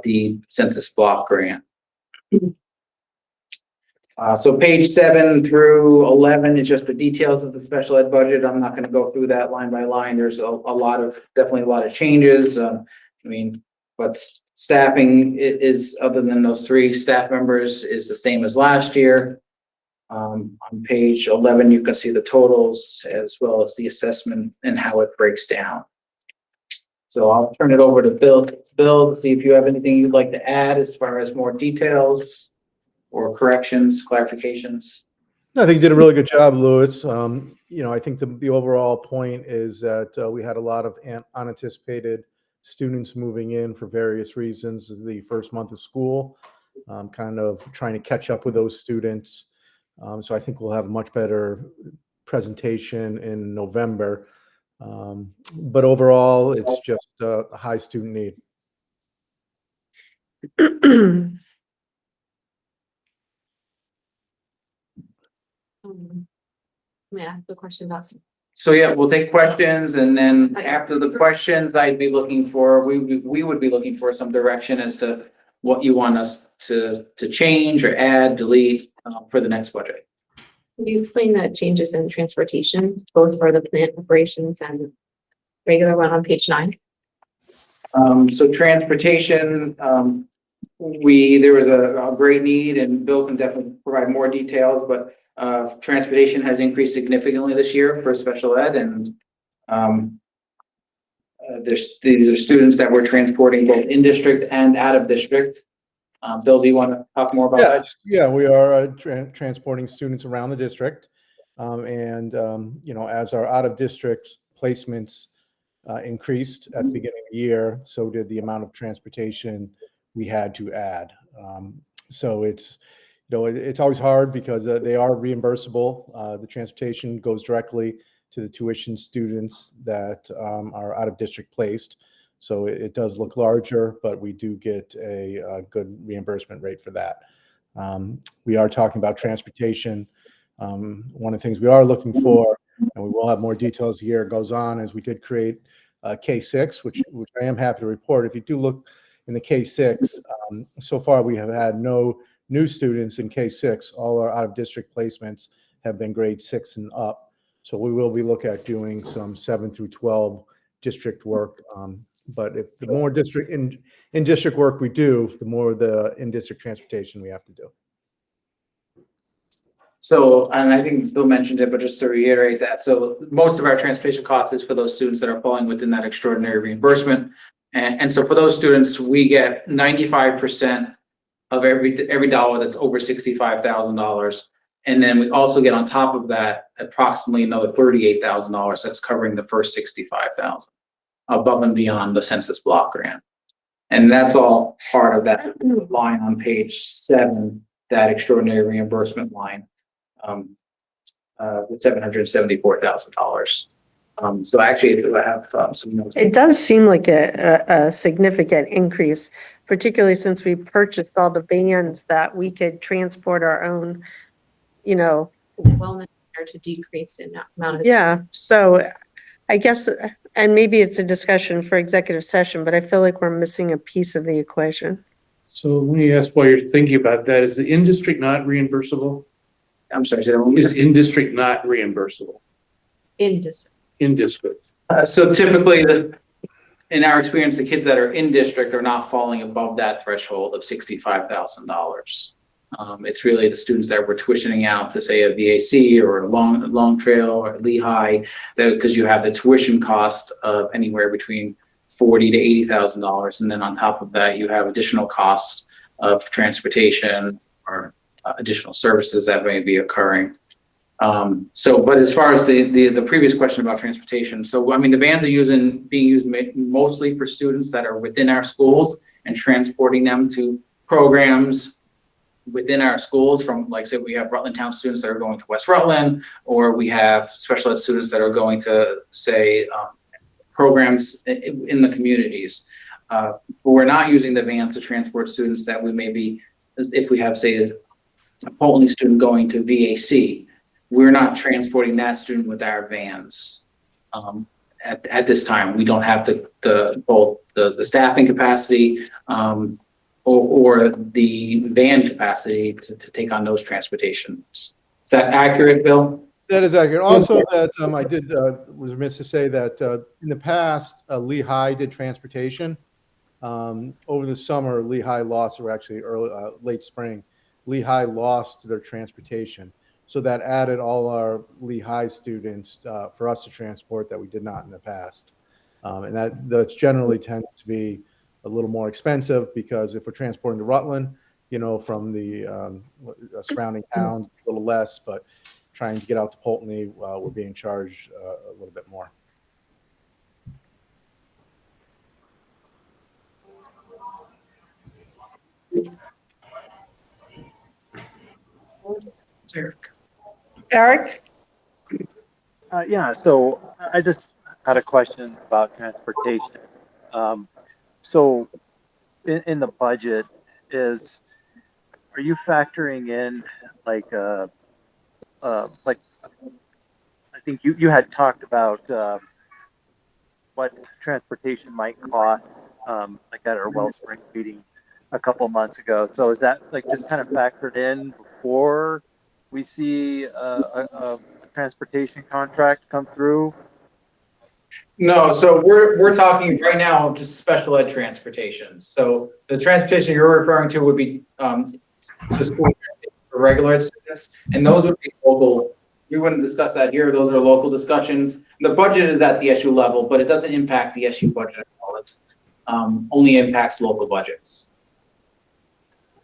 the census block grant. So page 7 through 11 is just the details of the special ed budget. I'm not going to go through that line by line. There's definitely a lot of changes. But staffing is, other than those 3 staff members, is the same as last year. On page 11, you can see the totals as well as the assessment and how it breaks down. So I'll turn it over to Bill to see if you have anything you'd like to add as far as more details or corrections, clarifications. I think you did a really good job, Louis. I think the overall point is that we had a lot of unanticipated students moving in for various reasons. The first month of school, kind of trying to catch up with those students. So I think we'll have a much better presentation in November. But overall, it's just a high student need. Let me ask the question about. So yeah, we'll take questions, and then after the questions, we would be looking for some direction as to what you want us to change or add, delete for the next budget. Can you explain the changes in transportation, both for the plant operations and regular one on page 9? So transportation, there was a great need, and Bill can definitely provide more details, but transportation has increased significantly this year for special ed, and these are students that we're transporting both in district and out of district. Bill, do you want to talk more about that? Yeah, we are transporting students around the district. As our out of district placements increased at the beginning of the year, so did the amount of transportation we had to add. So it's always hard because they are reimbursable. The transportation goes directly to the tuition students that are out of district placed. So it does look larger, but we do get a good reimbursement rate for that. We are talking about transportation. One of the things we are looking for, and we will have more details as the year goes on, is we did create K6, which I am happy to report. If you do look in the K6, so far we have had no new students in K6. All our out of district placements have been grade 6 and up. So we will be looking at doing some 7 through 12 district work. But if the more district in district work we do, the more the in district transportation we have to do. So, and I think Bill mentioned it, but just to reiterate that, so most of our transportation costs is for those students that are falling within that extraordinary reimbursement. And so for those students, we get 95% of every dollar that's over $65,000. And then we also get on top of that approximately another $38,000 that's covering the first $65,000 above and beyond the census block grant. And that's all part of that line on page 7, that extraordinary reimbursement line, with $774,000. So actually, I do have some notes. It does seem like a significant increase, particularly since we purchased all the vans that we could transport our own, Wellness center to decrease in amount of. yeah, students. so I guess, and maybe it's a discussion for executive session, but I feel like we're missing a piece of the equation. So let me ask while you're thinking about that, is the in-district not reimbursable? I'm sorry, say that one more Is time. in-district not reimbursable? In district. In-district. So typically, in our experience, the kids that are in district are not falling above that threshold of $65,000. It's really the students that we're tuitioning out to, say, a VAC or a Long Trail or Lehigh, because you have the tuition cost of anywhere between $40,000 to $80,000, and then on top of that, you have additional costs of transportation or additional services that may be occurring. But as far as the previous question about transportation, so I mean, the vans are being used mostly for students that are within our schools and transporting them to programs within our schools. From, like, say, we have Rutland Town students that are going to West Rutland, or we have special ed students that are going to, say, programs in the communities. But we're not using the vans to transport students that we may be, if we have, say, a Polton student going to VAC, we're not transporting that student with our vans. At this time, we don't have both the staffing capacity or the van capacity to take on those transportations. Is that accurate, Bill? That is accurate. Also, that I was remiss to say that in the past, Lehigh did transportation. Over the summer, Lehigh lost, or actually late spring, Lehigh lost their transportation. So that added all our Lehigh students for us to transport that we did not in the past. And that's generally tends to be a little more expensive, because if we're transporting to Rutland, from the surrounding towns, it's a little less, but trying to get out to Polteny, we're being charged a little bit more. Eric? Yeah, so I just had a question about transportation. So in the budget are you factoring in like I think you had talked about what transportation might cost, like at our Wellspring meeting a couple months ago. So is that like just kind of factored in before we see a transportation contract come through? No, so we're talking right now just special ed transportation. So the transportation you're referring to would be to school for regular ed students, and those would be local. We wouldn't discuss that here. Those are local discussions. The budget is at the SU level, but it doesn't impact the SU budget at all. It's only impacts local budgets.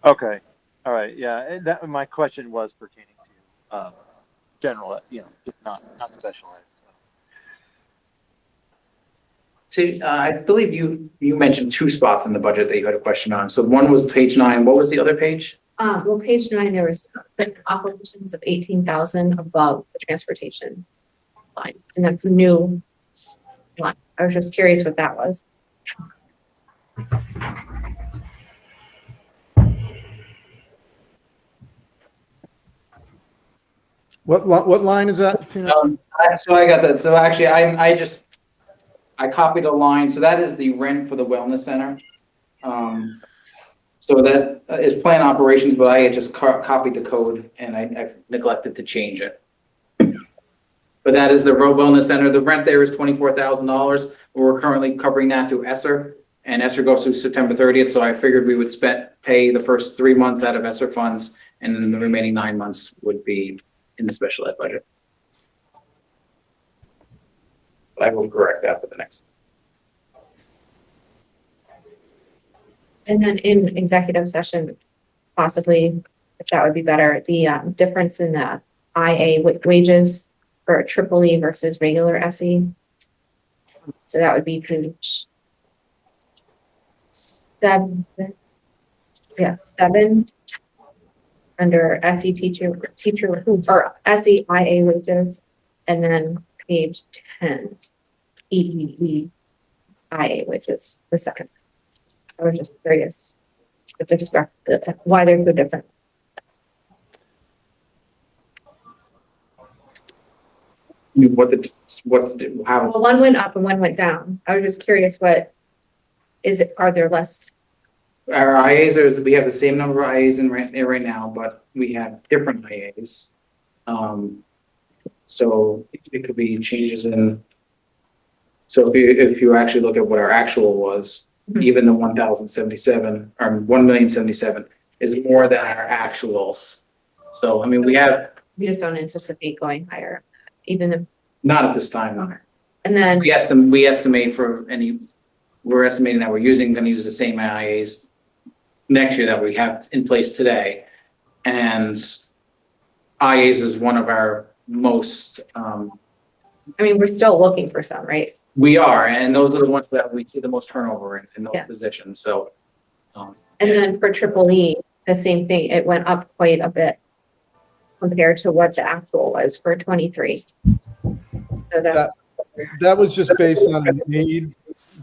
Okay, all right, yeah. And that my question was pertaining to general, not special ed. See, I believe you mentioned 2 spots in the budget that you had a question on. So one was page 9. What was the other page? Well, page 9, there was operations of 18,000 above the transportation line, and that's a new line. I was just curious what that was. What line is that? So I got that. So actually, I copied a line. So that is the rent for the wellness center. So that is plan operations, but I had just copied the code and I neglected to change it. But that is the wellness center. The rent there is $24,000. We're currently covering that through ESSER, and ESSER goes through September 30th. So I figured we would pay the first 3 months out of ESSER funds, and then the remaining 9 months would be in the special ed budget. But I will correct that for the next. And then in executive session, possibly, if that would be better, the difference in the IA wages for triple E versus regular SE. So that would be page 7. Yes, 7. Under SE teacher or SE IA wages, and then page 10, EEE IA wages, the second. I was just curious why they're so different. How? Well, one went up and one went down. I was just curious, what is it? Are there less? Our IAs we have the same number of IAs in right now, but we have different IAs. So it could be changes in. So if you actually look at what our actual was, even the 1,077 or 1,077,000 is more than our actuals. So I mean, we just don't anticipate going higher, even if. Not at this time. Okay. And then we estimate we're estimating that we're going to use the same IAs next year that we have in place today. And IAs is one of our most, I mean, we're still looking for some, right? we are, and those are the ones that we see the most turnover in those positions. So, and then for triple E, the same thing, it went up quite a bit compared to what the actual was for 23. So that was just based on need,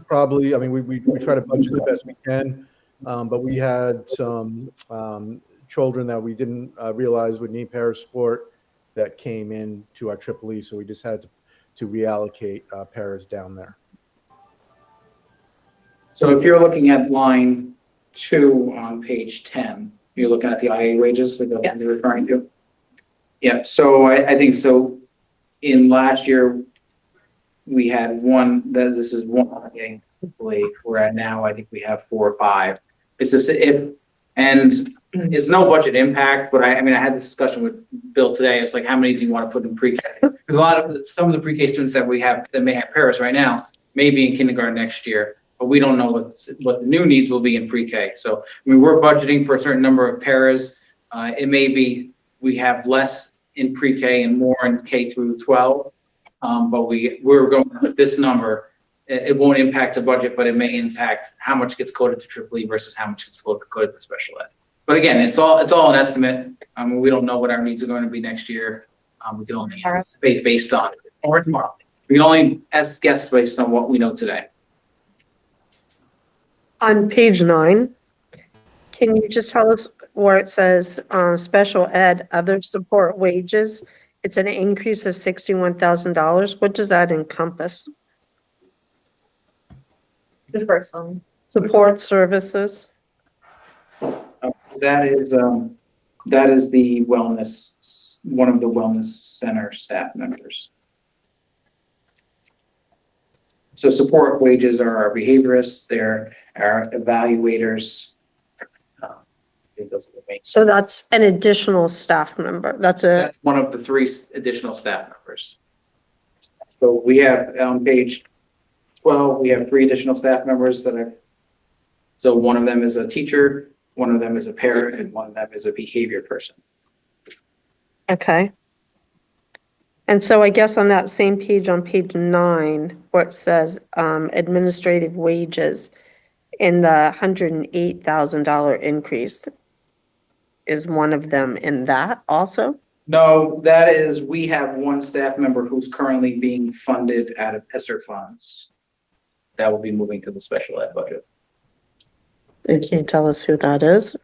probably. I mean, we try to budget the best we can, but we had some children that we didn't realize would need parasport that came in to our triple E, so we just had to reallocate paras down there. So if you're looking at line 2 on page 10, you're looking at the IA wages that you're referring to? Yeah, so I think so. In last year, we had this is one getting late. We're at now, I think we have 4 or 5. It's just it's no budget impact, but I mean, I had this discussion with Bill today. It's like, how many do you want to put in pre-K? Because some of the pre-K students that we have that may have paras right now may be in kindergarten next year, but we don't know what the new needs will be in pre-K. So, I mean, we're budgeting for a certain number of paras. It may be we have less in pre-K and more in K through 12, but we're going with this number. It won't impact the budget, but it may impact how much gets coded to triple E versus how much gets coded to special ed. But again, it's all an estimate. We don't know what our needs are going to be next year. We can only anticipate based on, or tomorrow. We can only guess based on what we know today. On page 9, can you just tell us where it says special ed, other support wages? It's an increase of $61,000. What does that encompass? the first one. Support services. That is the wellness, one of the wellness center staff members. So support wages are our behaviorists, they're our evaluators. So that's an additional staff member. That's one of the 3 additional staff members. So we have on page 12, we have 3 additional staff members so one of them is a teacher, one of them is a parent, and one of them is a behavior person. okay. And so I guess on that same page, on page 9, where it says administrative wages in the $108,000 increase, is one of them in that also? No, that is, we have one staff member who's currently being funded out of ESSER funds. That will be moving to the special ed budget. And can you tell us who that is?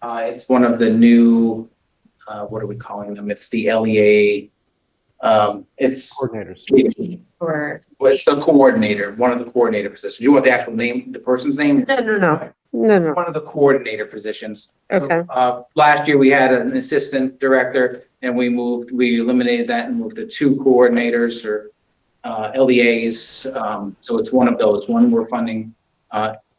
It's one of the new, what are we calling them? It's the LEA. It's Coordinators. It's the coordinator, one of the coordinator positions. Do you want the actual name, the person's name? No. It's one of the coordinator positions. Okay. So, last year we had an assistant director and we eliminated that and moved to 2 coordinators or LEAs. So it's one of those. One we're funding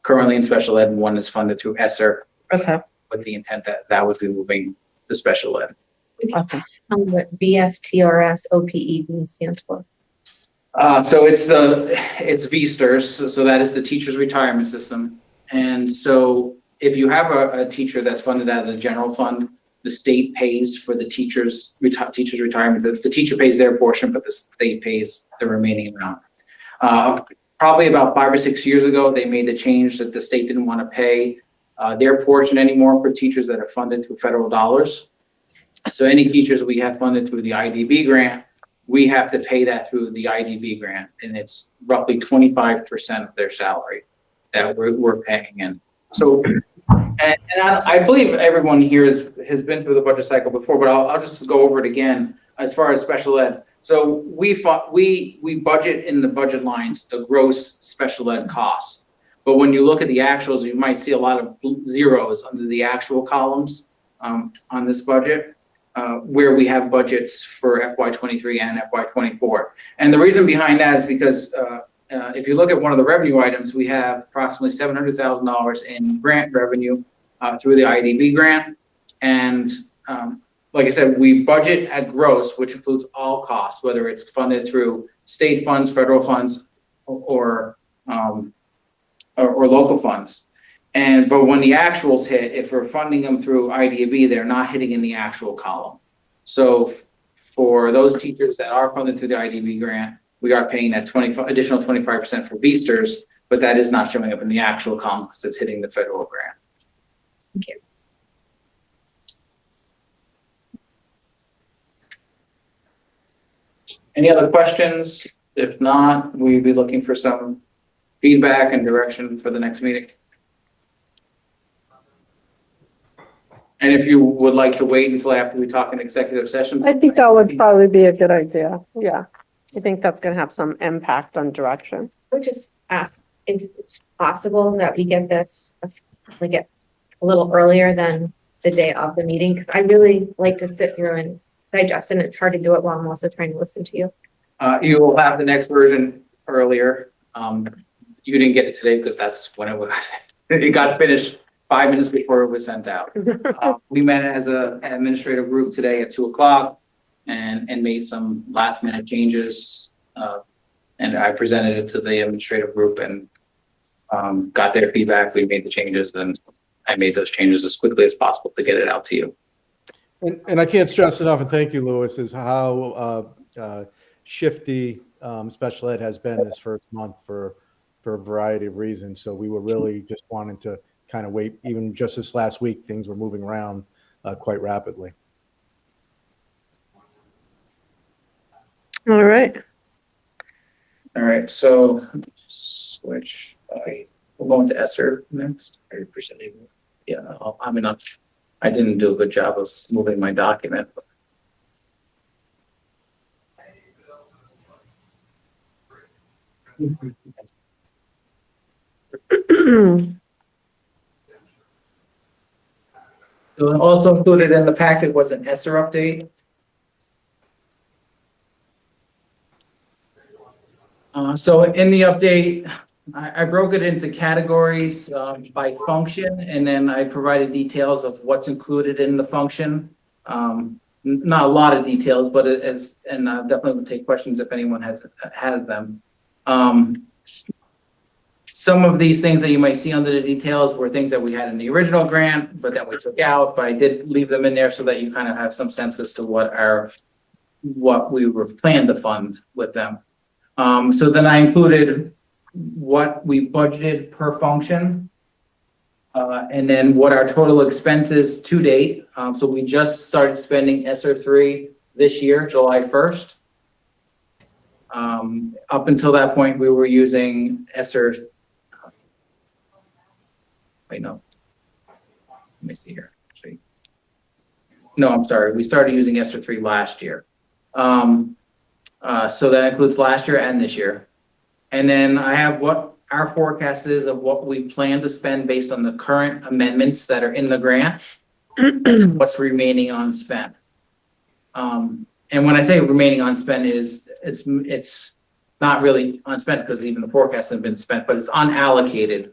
currently in special ed and one is funded through ESSER. Okay. With the intent that would be moving to special ed. Okay. What BSTRS OPEB stands for. So it's VSTRS, so that is the teacher's retirement system. And so if you have a teacher that's funded out of the general fund, the state pays for the teacher's retirement. The teacher pays their portion, but the state pays the remaining amount. Probably about 5 or 6 years ago, they made the change that the state didn't want to pay their portion anymore for teachers that are funded through federal dollars. So any teachers we have funded through the IDB grant, we have to pay that through the IDB grant, and it's roughly 25% of their salary that we're paying in. So, and I believe everyone here has been through the budget cycle before, but I'll just go over it again as far as special ed. So we budget in the budget lines the gross special ed costs, but when you look at the actuals, you might see a lot of zeros under the actual columns on this budget. Where we have budgets for FY23 and FY24. And the reason behind that is because if you look at one of the revenue items, we have approximately $700,000 in grant revenue through the IDB grant. And like I said, we budget at gross, which includes all costs, whether it's funded through state funds, federal funds, or local funds. But when the actuals hit, if we're funding them through IDB, they're not hitting in the actual column. So for those teachers that are funded through the IDB grant, we are paying that additional 25% for VSTRS, but that is not showing up in the actual column because it's hitting the federal grant. Thank you. Any other questions? If not, we'd be looking for some feedback and direction for the next meeting. And if you would like to wait until after we talk in executive session. I think that would probably be a good idea. Yeah. I think that's going to have some impact on direction. I would just ask if it's possible that we get this, we get a little earlier than the day of the meeting, because I really like to sit through and digest, and it's hard to do it while I'm also trying to listen to you. You will have the next version earlier. You didn't get it today because that's when it got finished 5 minutes before it was sent out. We met as an administrative group today at 2:00 and made some last minute changes. And I presented it to the administrative group and got their feedback. We made the changes, and I made those changes as quickly as possible to get it out to you. And I can't stress enough, and thank you, Louis, is how shifty special ed has been this first month for a variety of reasons. So we were really just wanting to kind of wait. Even just this last week, things were moving around quite rapidly. All right. All right, so switch. We'll go into ESSER next. Are you presenting? Yeah, I didn't do a good job of moving my document. So also included in the packet was an ESSER update. So in the update, I broke it into categories by function, and then I provided details of what's included in the function. Not a lot of details, but definitely will take questions if anyone has them. Some of these things that you might see under the details were things that we had in the original grant, but that we took out, but I did leave them in there so that you kind of have some sense as to what we were planned to fund with them. So then I included what we budgeted per function, and then what our total expenses to date. So we just started spending ESSER 3 this year, July 1st. Up until that point, we were using ESSER. Wait, no. Let me see here. Actually. No, I'm sorry. We started using ESSER 3 last year. So that includes last year and this year. And then I have what our forecast is of what we plan to spend based on the current amendments that are in the grant, what's remaining unspent. And when I say remaining unspent is it's not really unspent because even the forecast has been spent, but it's unallocated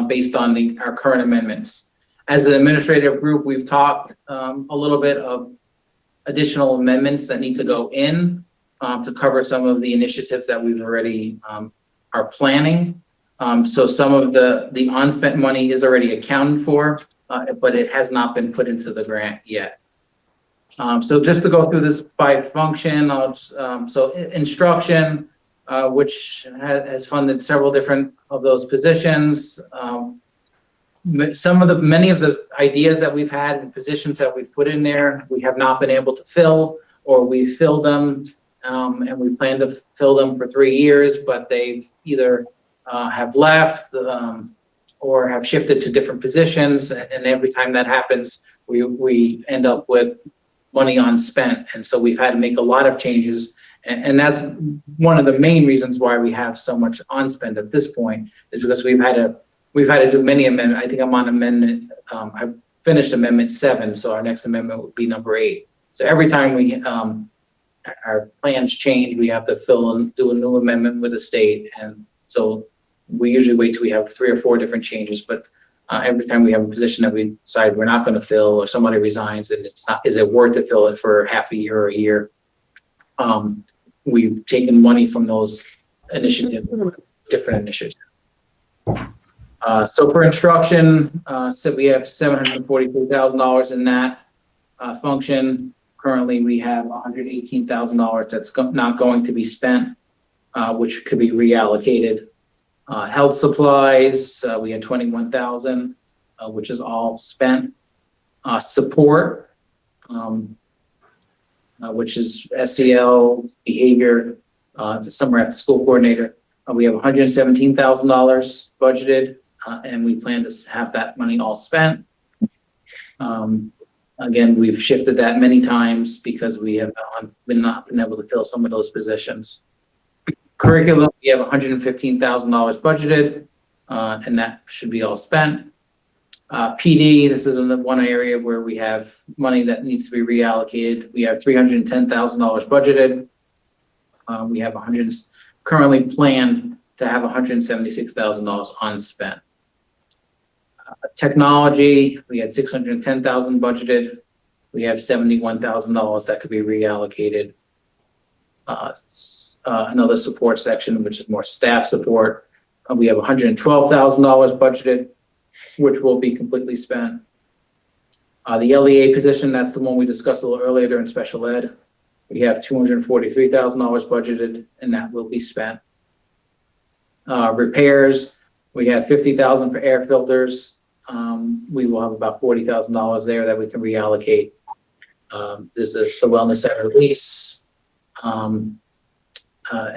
based on our current amendments. As an administrative group, we've talked a little bit of additional amendments that need to go in to cover some of the initiatives that we've already are planning. So some of the unspent money is already accounted for, but it has not been put into the grant yet. So just to go through this by function, so instruction, which has funded several different of those positions. Many of the ideas that we've had and positions that we've put in there, we have not been able to fill, or we filled them, and we plan to fill them for 3 years, but they've either have left or have shifted to different positions. And every time that happens, we end up with money unspent. And so we've had to make a lot of changes. And that's one of the main reasons why we have so much unspent at this point, is because we've had to do many amendments. I think I'm on amendment, I've finished amendment 7. So our next amendment would be number 8. So every time our plans change, we have to fill and do a new amendment with the state. And so we usually wait till we have 3 or 4 different changes, but every time we have a position that we decide we're not going to fill, or somebody resigns and it's not, is it worth to fill it for half a year or a year? We've taken money from those initiatives, different initiatives. So for instruction, so we have $743,000 in that function. Currently, we have $118,000 that's not going to be spent, which could be reallocated. Health supplies, we had 21,000, which is all spent. Support, which is SEL, behavior, the summer after school coordinator. We have $117,000 budgeted, and we plan to have that money all spent. Again, we've shifted that many times because we have not been able to fill some of those positions. Curriculum, we have $115,000 budgeted, and that should be all spent. PD, this is one area where we have money that needs to be reallocated. We have $310,000 budgeted. We have currently planned to have $176,000 unspent. Technology, we had $610,000 budgeted. We have $71,000 that could be reallocated. Another support section, which is more staff support. We have $112,000 budgeted, which will be completely spent. The LEA position, that's the one we discussed a little earlier during special ed. We have $243,000 budgeted, and that will be spent. Repairs, we have $50,000 for air filters. We will have about $40,000 there that we can reallocate. This is the wellness center lease, and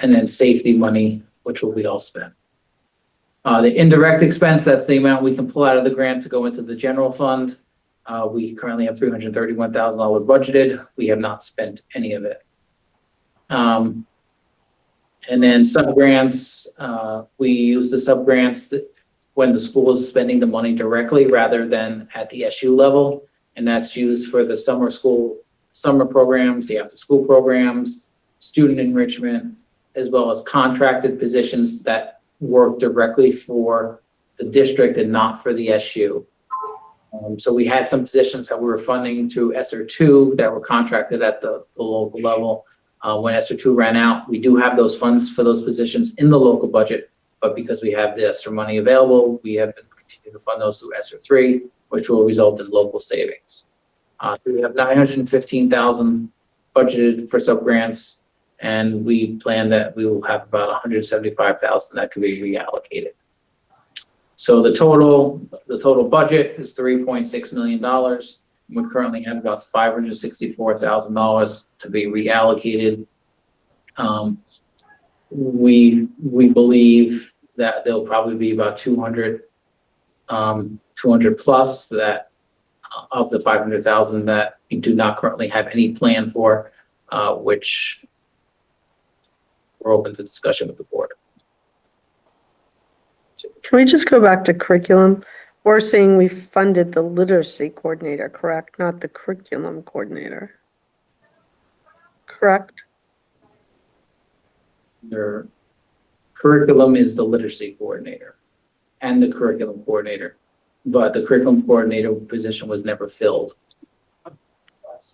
then safety money, which will be all spent. The indirect expense, that's the amount we can pull out of the grant to go into the general fund. We currently have $331,000 budgeted. We have not spent any of it. And then sub-grants, we use the sub-grants when the school is spending the money directly rather than at the SU level. And that's used for the summer programs, the after-school programs, student enrichment, as well as contracted positions that work directly for the district and not for the SU. So we had some positions that we were funding through ESSER 2 that were contracted at the local level. When ESSER 2 ran out, we do have those funds for those positions in the local budget, but because we have the ESSER money available, we have been continuing to fund those through ESSER 3, which will result in local savings. We have $915,000 budgeted for sub-grants, and we plan that we will have about $175,000 that can be reallocated. So the total budget is $3.6 million. We currently have about $564,000 to be reallocated. We believe that there'll probably be about 200 plus that of the 500,000 that we do not currently have any plan for, which we're open to discussion with the board. Can we just go back to curriculum? We're saying we funded the literacy coordinator, correct? Not the curriculum coordinator. Correct? Their curriculum is the literacy coordinator and the curriculum coordinator. but the curriculum coordinator position was never filled.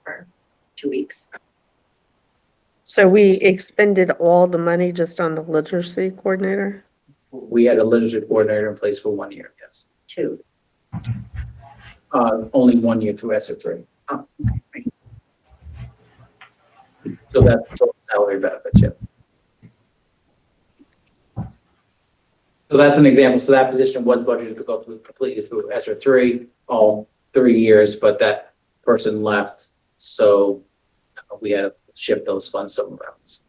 For 2 weeks. So we expended all the money just on the literacy coordinator? We had a literature coordinator in place for 1 year, yes. 2. Only 1 year through ESER three. Oh, So that's total salary benefits, yeah. So that's an example. So that position was budgeted to go through completely through ESER three, all 3 years, but that person left. So we had to shift those funds somewhere else.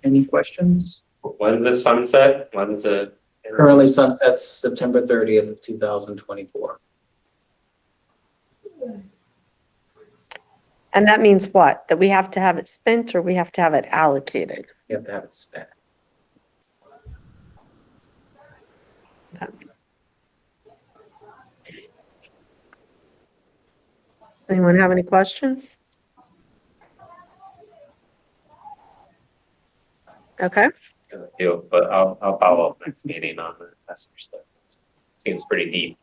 Any questions? When's the sunset? When's the? Currently sunsets September 30th of 2024. And that means what? That we have to have it spent or we have to have it allocated? You have to have it spent. Anyone have any questions? Okay, But I'll follow up next meeting on the ESER stuff. Seems pretty deep.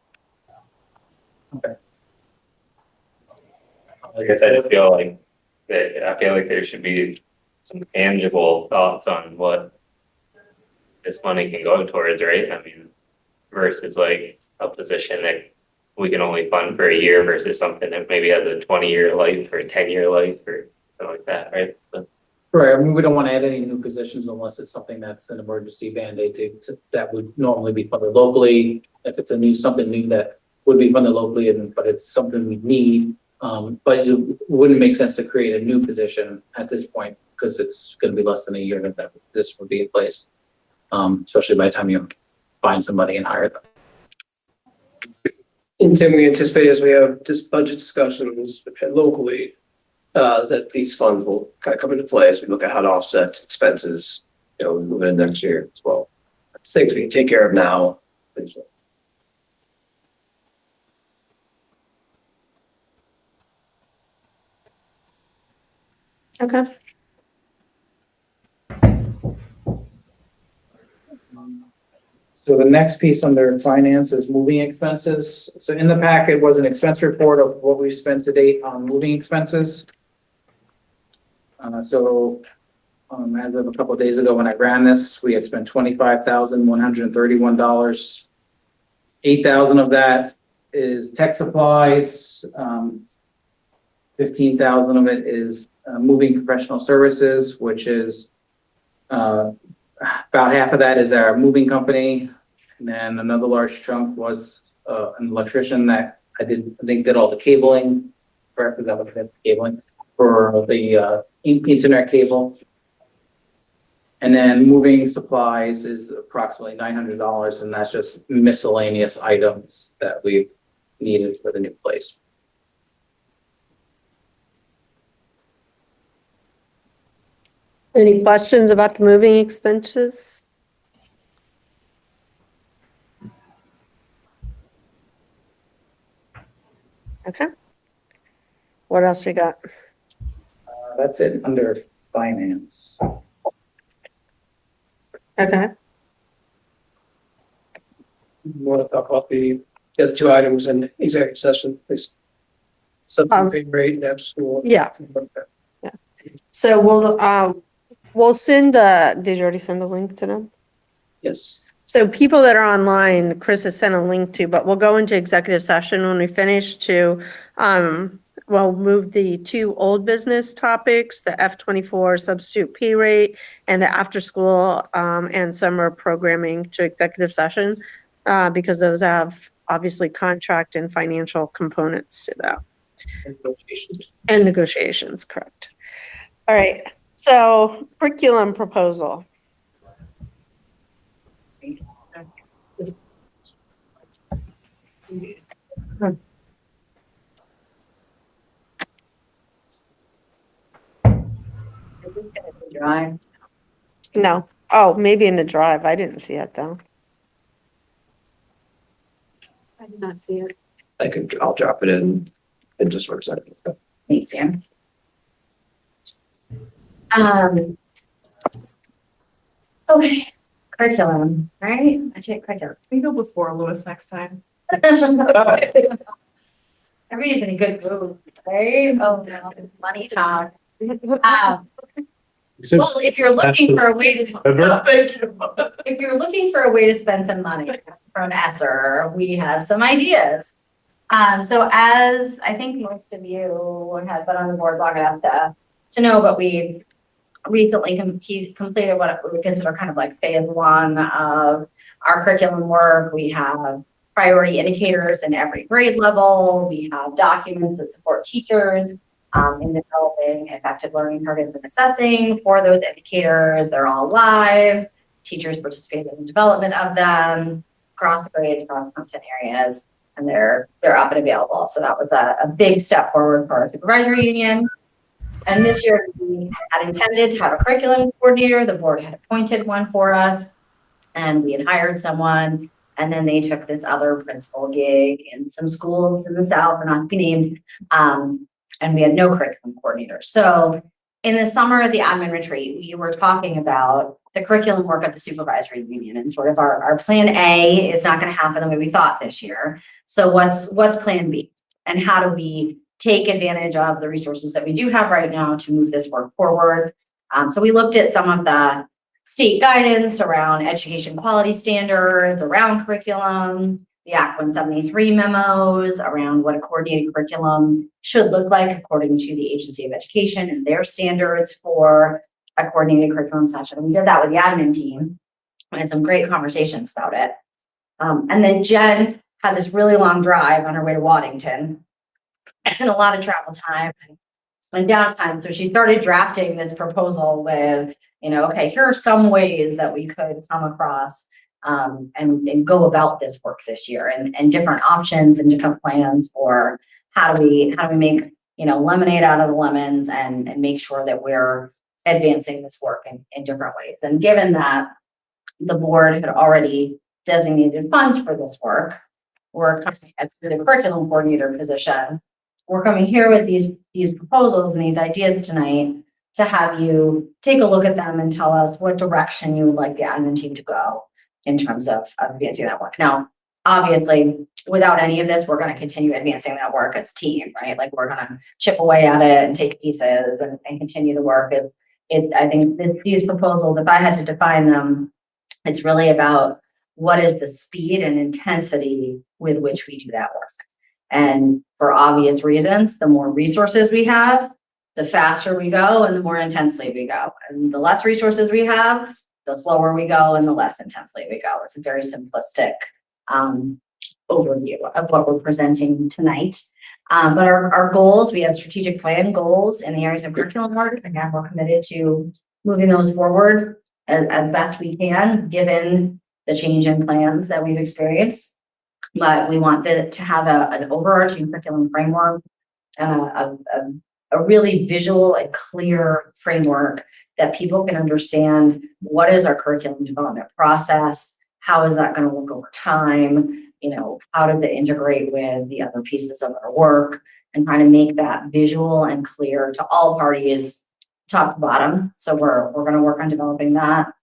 Okay. Like I said, I feel like there should be some tangible thoughts on what this money can go towards, right? I mean, versus like a position that we can only fund for a year versus something that maybe has a 20-year life or a 10-year life or something like that, right? But, Right, I mean, we don't want to add any new positions unless it's something that's an emergency Band-Aid that would normally be funded locally. If it's something new that would be funded locally, but it's something we need. But it wouldn't make sense to create a new position at this point because it's going to be less than a year that this would be in place. Especially by the time you find somebody and hire them. And Tim, we anticipate as we have just budget discussions locally, that these funds will kind of come into play as we look at how to offset expenses, moving into next year as well. Things we can take care of now. okay. So the next piece under finance is moving expenses. So in the packet was an expense report of what we've spent to date on moving expenses. As of a couple of days ago when I ran this, we had spent $25,131. $8,000 of that is tech supplies. 15,000 of it is moving professional services, which is about half of that is our moving company. And then another large chunk was an electrician that I think did all the cabling. Correct? Is that what it is? Cabling for the internet cable. And then moving supplies is approximately $900, and that's just miscellaneous items that we needed for the new place. Any questions about the moving expenses? Okay. What else you got? That's it under finance. Okay. You want to talk about the other two items in executive session, please? Substitute rate and after school. Yeah. So we'll send, did you already send the link to them? Yes. So people that are online, Chris has sent a link to, but we'll go into executive session when we finish to, we'll move the two old business topics, the F-24 substitute P rate and the after school and summer programming to executive session because those have obviously contract and financial components to that. And negotiations, correct. All right, so curriculum proposal. Drive. No, oh, maybe in the drive. I didn't see it though. I did not see it. I'll drop it in just for a second. Thanks, Sam. Okay, curriculum, right? Budget curriculum. We go before Lewis next time. Everybody's in a good mood, right? Oh, no, money talk. Well, if you're looking for a way to, Thank you. if you're looking for a way to spend some money from ESSER, we have some ideas. So as I think most of you have been on the board long enough to know, but we've recently completed what we consider kind of like phase one of our curriculum work. We have priority indicators in every grade level. We have documents that support teachers in developing effective learning targets and assessing for those indicators. They're all live. Teachers participate in the development of them across grades, across content areas, and they're up and available. So that was a big step forward for our supervisory union. And this year we had intended to have a curriculum coordinator. The board had appointed one for us, and we had hired someone. And then they took this other principal gig in some schools in the South, not to be named. And we had no curriculum coordinator. So in the summer at the admin retreat, we were talking about the curriculum work of the supervisory union, and sort of our plan A is not going to happen the way we thought this year. So what's plan B? And how do we take advantage of the resources that we do have right now to move this work forward? So we looked at some of the state guidance around education quality standards, around curriculum, the Act 173 memos around what a coordinated curriculum should look like according to the Agency of Education and their standards for a coordinated curriculum session. We did that with the admin team. We had some great conversations about it. And then Jen had this really long drive on her way to Waddington and a lot of travel time and downtime. So she started drafting this proposal with, okay, here are some ways that we could come across and go about this work this year, and different options and different plans for how do we make lemonade out of the lemons and make sure that we're advancing this work in different ways. And given that the board had already designated funds for this work, we're coming at the curriculum coordinator position. We're coming here with these proposals and these ideas tonight to have you take a look at them and tell us what direction you would like the admin team to go in terms of advancing that work. Now, obviously, without any of this, we're going to continue advancing that work as a team, right? Like we're going to chip away at it and take pieces and continue the work. I think these proposals, if I had to define them, it's really about what is the speed and intensity with which we do that work. And for obvious reasons, the more resources we have, the faster we go and the more intensely we go. And the less resources we have, the slower we go and the less intensely we go. It's a very simplistic overview of what we're presenting tonight. But our goals, we have strategic plan goals in the areas of curriculum work. Again, we're committed to moving those forward as best we can, given the change in plans that we've experienced. But we want to have an overarching curriculum framework, a really visual and clear framework that people can understand what is our curriculum development process, how is that going to look over time, how does it integrate with the other pieces of our work, and trying to make that visual and clear to all parties, top to bottom. So we're going to work on developing that.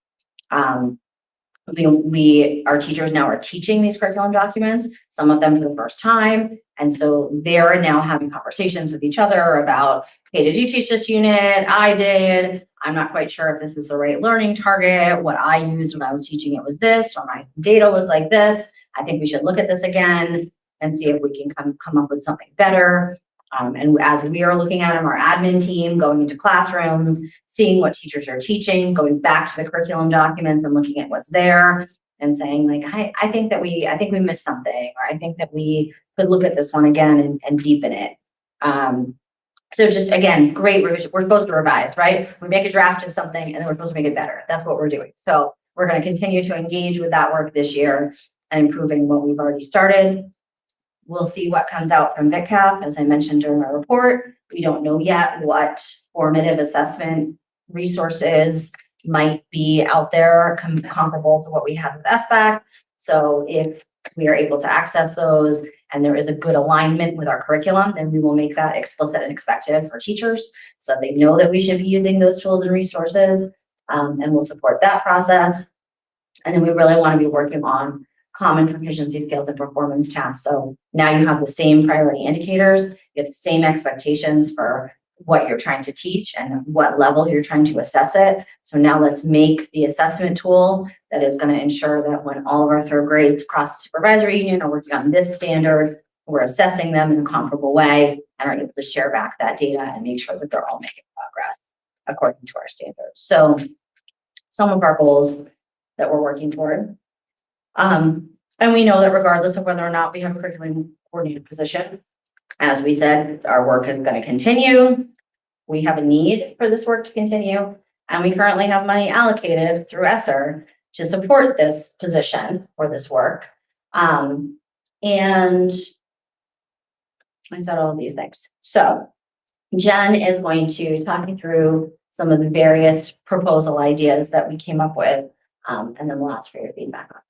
Our teachers now are teaching these curriculum documents, some of them for the first time. And so they're now having conversations with each other about, hey, did you teach this unit? I did. I'm not quite sure if this is the right learning target. What I used when I was teaching it was this, or my data looked like this. I think we should look at this again and see if we can come up with something better. And as we are looking at them, our admin team going into classrooms, seeing what teachers are teaching, going back to the curriculum documents and looking at what's there and saying like, I think we missed something, or I think that we could look at this one again and deepen it. So just again, great revision. We're supposed to revise, right? We make a draft of something and then we're supposed to make it better. That's what we're doing. So we're going to continue to engage with that work this year and improving what we've already started. We'll see what comes out from VitCap. As I mentioned during our report, we don't know yet what formative assessment resources might be out there comparable to what we have with SBAC. So if we are able to access those and there is a good alignment with our curriculum, then we will make that explicit and expected for teachers so that they know that we should be using those tools and resources, and we'll support that process. And then we really want to be working on common proficiency skills and performance tasks. So now you have the same priority indicators, you have the same expectations for what you're trying to teach and what level you're trying to assess it. So now let's make the assessment tool that is going to ensure that when all of our third grades across the supervisory union are working on this standard, we're assessing them in a comparable way and are able to share back that data and make sure that they're all making progress according to our standards. So some of our goals that we're working toward. And we know that regardless of whether or not we have a curriculum coordinator position, as we said, our work is going to continue. We have a need for this work to continue, and we currently have money allocated through ESSER to support this position or this work. And I said all of these things. So Jen is going to talk you through some of the various proposal ideas that we came up with, and then we'll ask for your feedback on.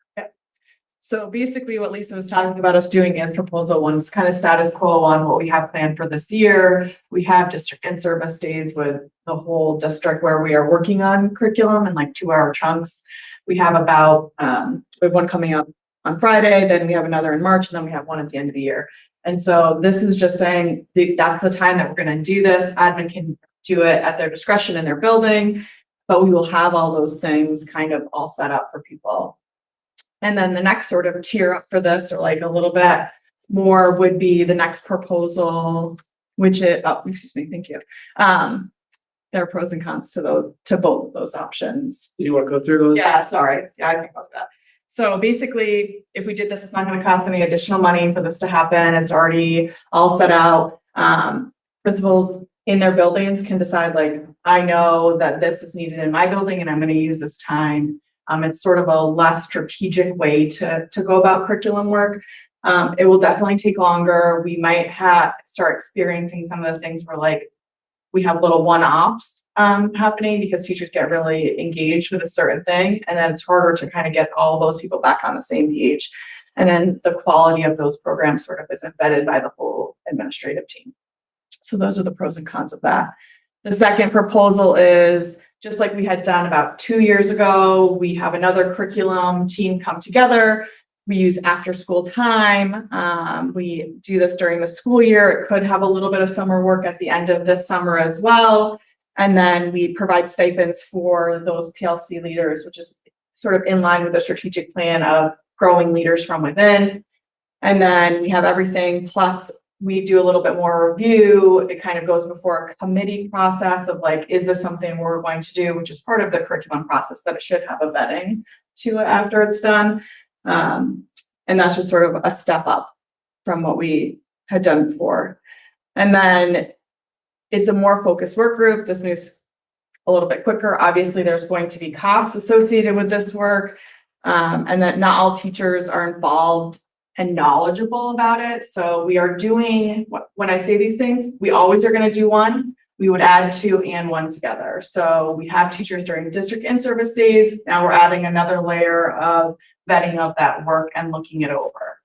So basically what Lisa was talking about us doing is proposal one. It's kind of status quo on what we have planned for this year. We have district in-service days with the whole district where we are working on curriculum in like 2-hour chunks. We have about, we have one coming up on Friday, then we have another in March, and then we have one at the end of the year. And so this is just saying that's the time that we're going to do this. Admin can do it at their discretion in their building, but we will have all those things kind of all set up for people. And then the next sort of tier up for this, or like a little bit more, would be the next proposal, which is, oh, excuse me, thank you. There are pros and cons to both of those options. You want to go through those? Yeah, sorry. Yeah, I think about that. So basically, if we did this, it's not going to cost any additional money for this to happen. It's already all set out. Principals in their buildings can decide, like, I know that this is needed in my building and I'm going to use this time. It's sort of a less strategic way to go about curriculum work. It will definitely take longer. We might start experiencing some of the things where, like, we have little one-offs happening because teachers get really engaged with a certain thing, and then it's harder to kind of get all those people back on the same page. And then the quality of those programs sort of is embedded by the whole administrative team. So those are the pros and cons of that. The second proposal is, just like we had done about 2 years ago, we have another curriculum team come together. We use after school time. We do this during the school year. It could have a little bit of summer work at the end of this summer as well. And then we provide stipends for those PLC leaders, which is sort of in line with the strategic plan of growing leaders from within. And then we have everything, plus we do a little bit more review. It kind of goes before a committee process of, like, is this something we're going to do, which is part of the curriculum process, that it should have a vetting to it after it's done. And that's just sort of a step up from what we had done before. And then it's a more focused work group. This moves a little bit quicker. Obviously, there's going to be costs associated with this work, and that not all teachers are involved and knowledgeable about it. So we are doing, when I say these things, we always are going to do one. We would add 2 and 1 together. So we have teachers during district in-service days. Now we're adding another layer of vetting of that work and looking it over.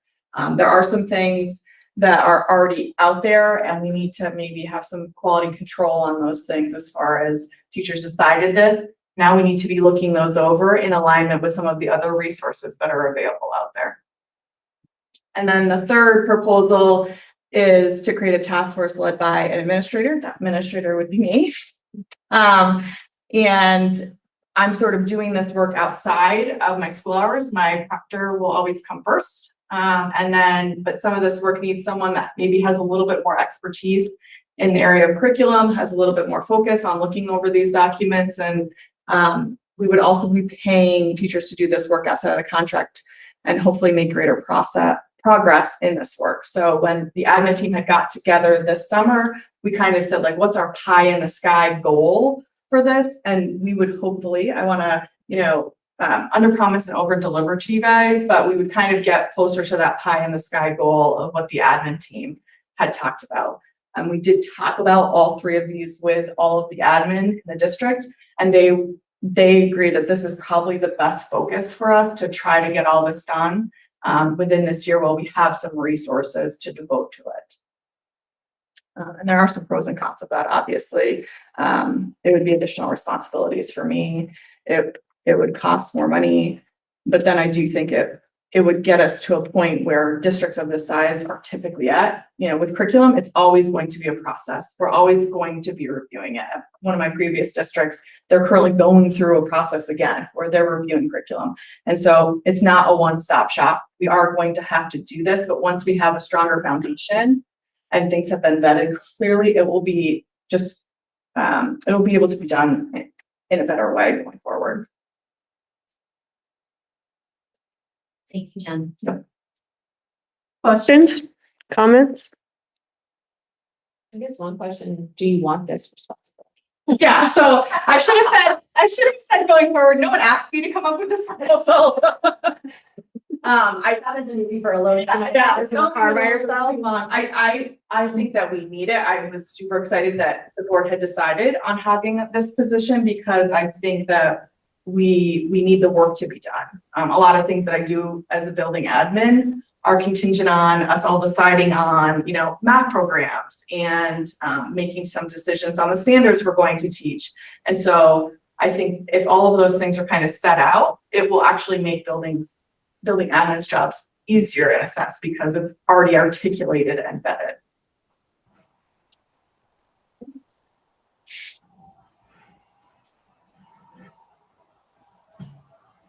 There are some things that are already out there, and we need to maybe have some quality control on those things as far as teachers decided this. Now we need to be looking those over in alignment with some of the other resources that are available out there. And then the third proposal is to create a task force led by an administrator. That administrator would be me. And I'm sort of doing this work outside of my school hours. My proctor will always come first. But some of this work needs someone that maybe has a little bit more expertise in the area of curriculum, has a little bit more focus on looking over these documents. And we would also be paying teachers to do this work outside of the contract and hopefully make greater progress in this work. So when the admin team had got together this summer, we kind of said, like, what's our pie in the sky goal for this? And we would hopefully, I want to, under promise and over deliver to you guys, but we would kind of get closer to that pie in the sky goal of what the admin team had talked about. And we did talk about all 3 of these with all of the admin in the district, and they agree that this is probably the best focus for us to try to get all this done within this year, while we have some resources to devote to it. And there are some pros and cons of that, obviously. It would be additional responsibilities for me. It would cost more money. But then I do think it would get us to a point where districts of this size are typically at, with curriculum, it's always going to be a process. We're always going to be reviewing it. One of my previous districts, they're currently going through a process again where they're reviewing curriculum. And so it's not a one-stop shop. We are going to have to do this, but once we have a stronger foundation and things have been vetted clearly, it will be just, it'll be able to be done in a better way going forward. Thank you, Jen. Questions, comments? I guess one question, do you want this responsibility? Yeah, so I should have said going forward, no one asked me to come up with this proposal. I haven't been easy for a long time. Yeah, It's not car by yourself. I think that we need it. I was super excited that the board had decided on having this position because I think that we need the work to be done. A lot of things that I do as a building admin are contingent on us all deciding on, math programs and making some decisions on the standards we're going to teach. And so I think if all of those things are kind of set out, it will actually make building admin's jobs easier in a sense because it's already articulated and vetted.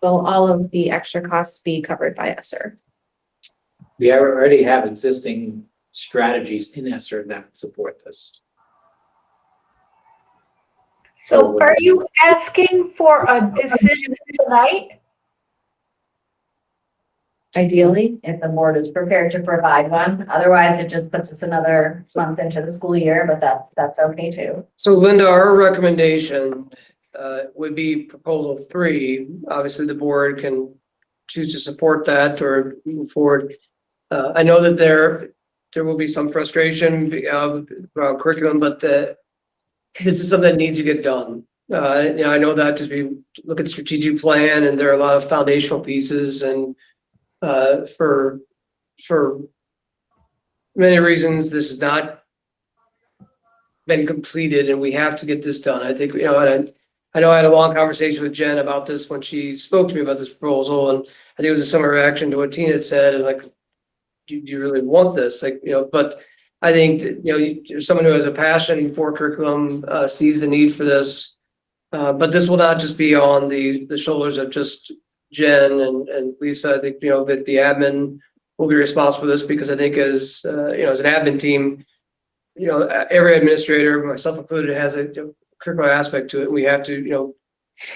Will all of the extra costs be covered by ESSER? We already have existing strategies in ESSER that support this. So are you asking for a decision tonight? Ideally, If the board is prepared to provide one, otherwise it just puts us another month into the school year, but that's okay too. So Linda, our recommendation would be proposal 3. Obviously, the board can choose to support that or move forward. I know that there will be some frustration around curriculum, but this is something that needs to get done. I know that as we look at strategic plan, and there are a lot of foundational pieces, and for many reasons, this has not been completed, and we have to get this done. I think, I know I had a long conversation with Jen about this when she spoke to me about this proposal, and I think it was a similar reaction to what Tina had said, and like, do you really want this? But I think that, someone who has a passion for curriculum sees the need for this. But this will not just be on the shoulders of just Jen and Lisa. I think, that the admin will be responsible for this because I think as an admin team, every administrator, myself included, has a curricular aspect to it. We have to,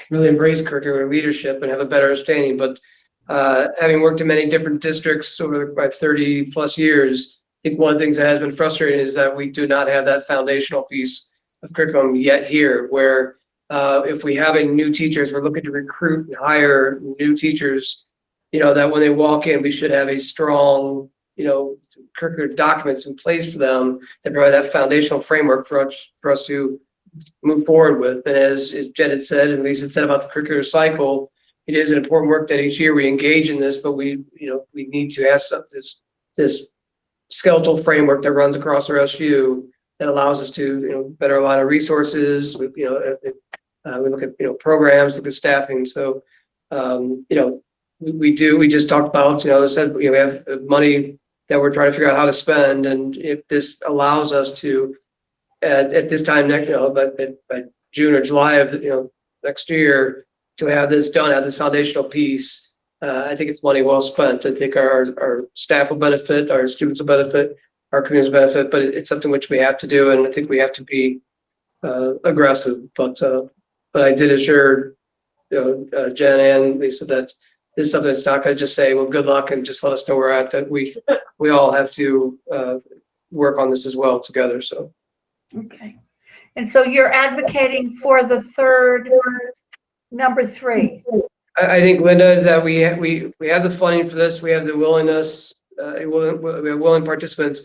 really embrace curricular leadership and have a better understanding. But having worked in many different districts over my 30 plus years, I think one of the things that has been frustrating is that we do not have that foundational piece of curriculum yet here, where if we have new teachers, we're looking to recruit and hire new teachers, that when they walk in, we should have a strong, curricular documents in place for them that provide that foundational framework for us to move forward with. And as Jen had said, and Lisa had said about the curricular cycle, it is an important work that each year we engage in this, but we need to have this skeletal framework that runs across our SU that allows us to, better align our resources. We look at, programs, look at staffing. So, we just talked about, said, we have money that we're trying to figure out how to spend. And if this allows us to, at this time, by June or July of, next year, to have this done, have this foundational piece, I think it's money well spent. I think our staff will benefit, our students will benefit, our communities will benefit, but it's something which we have to do. And I think we have to be aggressive. But I did assure Jen and Lisa that this is something that's not going to just say, well, good luck and just let us know where we're at, that we all have to work on this as well together. So. Okay. And so you're advocating for the third, number 3. I think, Linda, that we have the funding for this. We have the willingness, we have willing participants.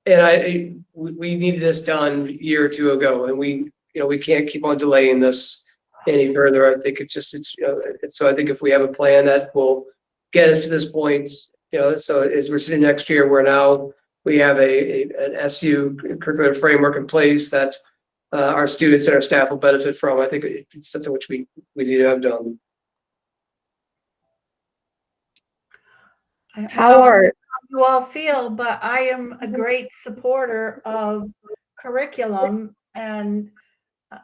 And we needed this done a year or 2 ago, and we can't keep on delaying this any further. I think so I think if we have a plan that will get us to this point, so as we're sitting next year, we have an SU curricular framework in place that our students and our staff will benefit from. I think it's something which we need to have done. How are, You all feel, but I am a great supporter of curriculum. And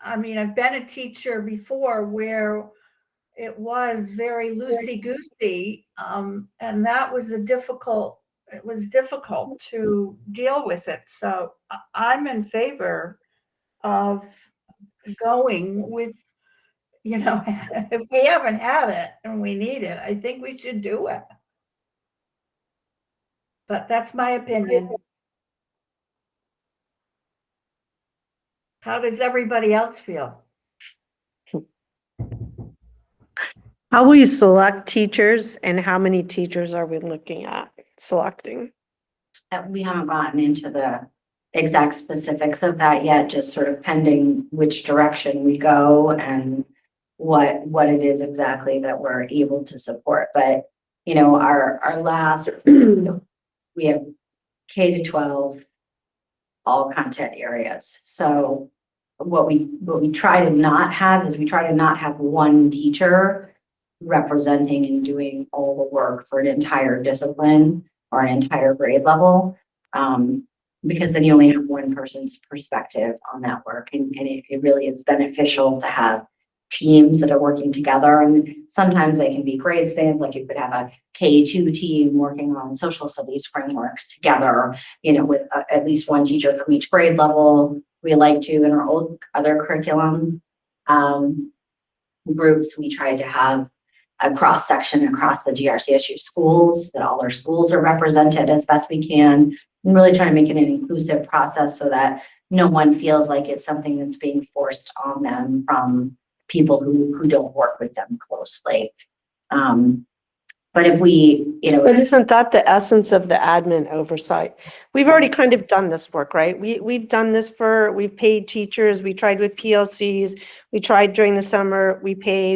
I mean, I've been a teacher before where it was very loosey-goosey. And that was it was difficult to deal with it. So I'm in favor of going with, if we haven't had it and we need it, I think we should do it. But that's my opinion. How does everybody else feel? how will you select teachers and how many teachers are we looking at selecting? We haven't gotten into the exact specifics of that yet, just sort of pending which direction we go and what it is exactly that we're able to support. But, our last, we have K to 12, all content areas. So what we try to not have is we try to not have one teacher representing and doing all the work for an entire discipline or an entire grade level. Because then you only have one person's perspective on that work. And it really is beneficial to have teams that are working together. And sometimes they can be grade spans, like you could have a K2 team working on social studies frameworks together, with at least one teacher from each grade level. We like to, in our other curriculum groups, we tried to have a cross section across the GRCSU schools, that all our schools are represented as best we can, and really trying to make it an inclusive process so that no one feels like it's something that's being forced on them from people who don't work with them closely. But if we, But isn't that the essence of the admin oversight? We've already kind of done this work, right? We've done this we've paid teachers, we tried with PLCs, we tried during the summer, we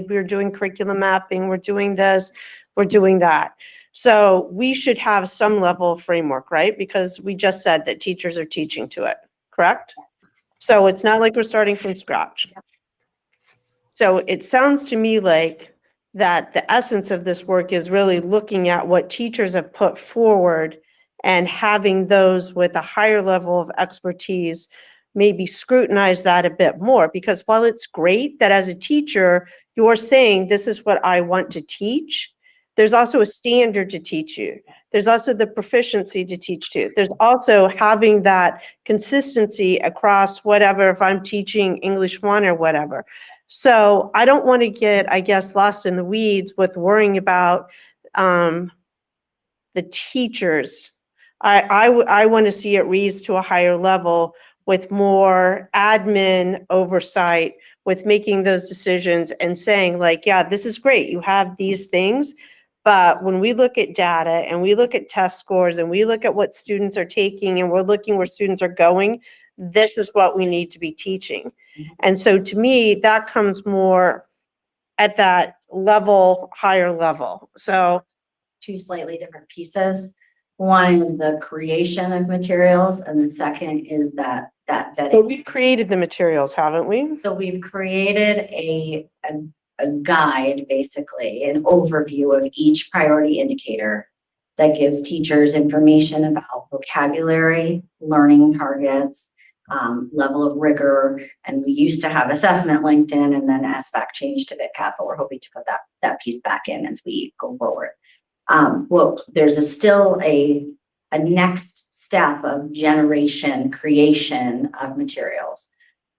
were doing curriculum mapping, we're doing this, we're doing that. So we should have some level of framework, right? Because we just said that teachers are teaching to it, correct? So it's not like we're starting from scratch. So it sounds to me like that the essence of this work is really looking at what teachers have put forward and having those with a higher level of expertise maybe scrutinize that a bit more. Because while it's great that as a teacher, you're saying, this is what I want to teach, there's also a standard to teach you. There's also the proficiency to teach to. There's also having that consistency across whatever, if I'm teaching English 1 or whatever. So I don't want to get, I guess, lost in the weeds with worrying about the teachers. I want to see it raised to a higher level with more admin oversight, with making those decisions and saying like, yeah, this is great. You have these things. But when we look at data and we look at test scores and we look at what students are taking and we're looking where students are going, this is what we need to be teaching. And so to me, that comes more at that level, higher level. So two slightly different pieces. One is the creation of materials, and the second is that but vetting. we've created the materials, haven't we? So we've created a guide, basically, an overview of each priority indicator that gives teachers information about vocabulary, learning targets, level of rigor, and we used to have assessment linked in, and then SBAC changed to VitCap, but we're hoping to put that piece back in as we go forward. Well, there's still a next step of creation of materials.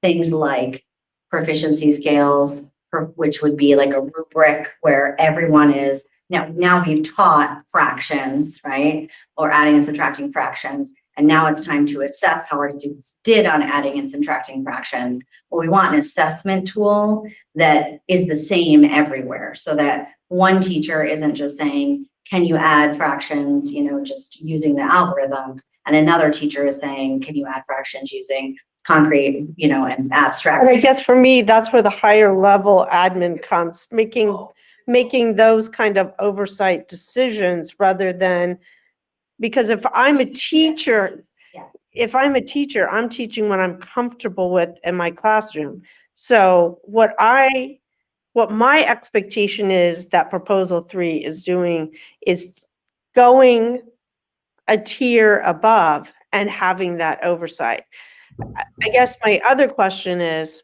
Things like proficiency scales, which would be like a rubric where everyone is, now we've taught fractions, right? Or adding and subtracting fractions. And now it's time to assess how our students did on adding and subtracting fractions. Well, we want an assessment tool that is the same everywhere, so that one teacher isn't just saying, can you add fractions, just using the algorithm? And another teacher is saying, can you add fractions using concrete, and abstract? And I guess for me, that's where the higher level admin comes, making those kind of oversight decisions rather than, because if I'm a teacher, I'm teaching what I'm comfortable with in my classroom. So what my expectation is that proposal 3 is doing is going a tier above and having that oversight. I guess my other question is,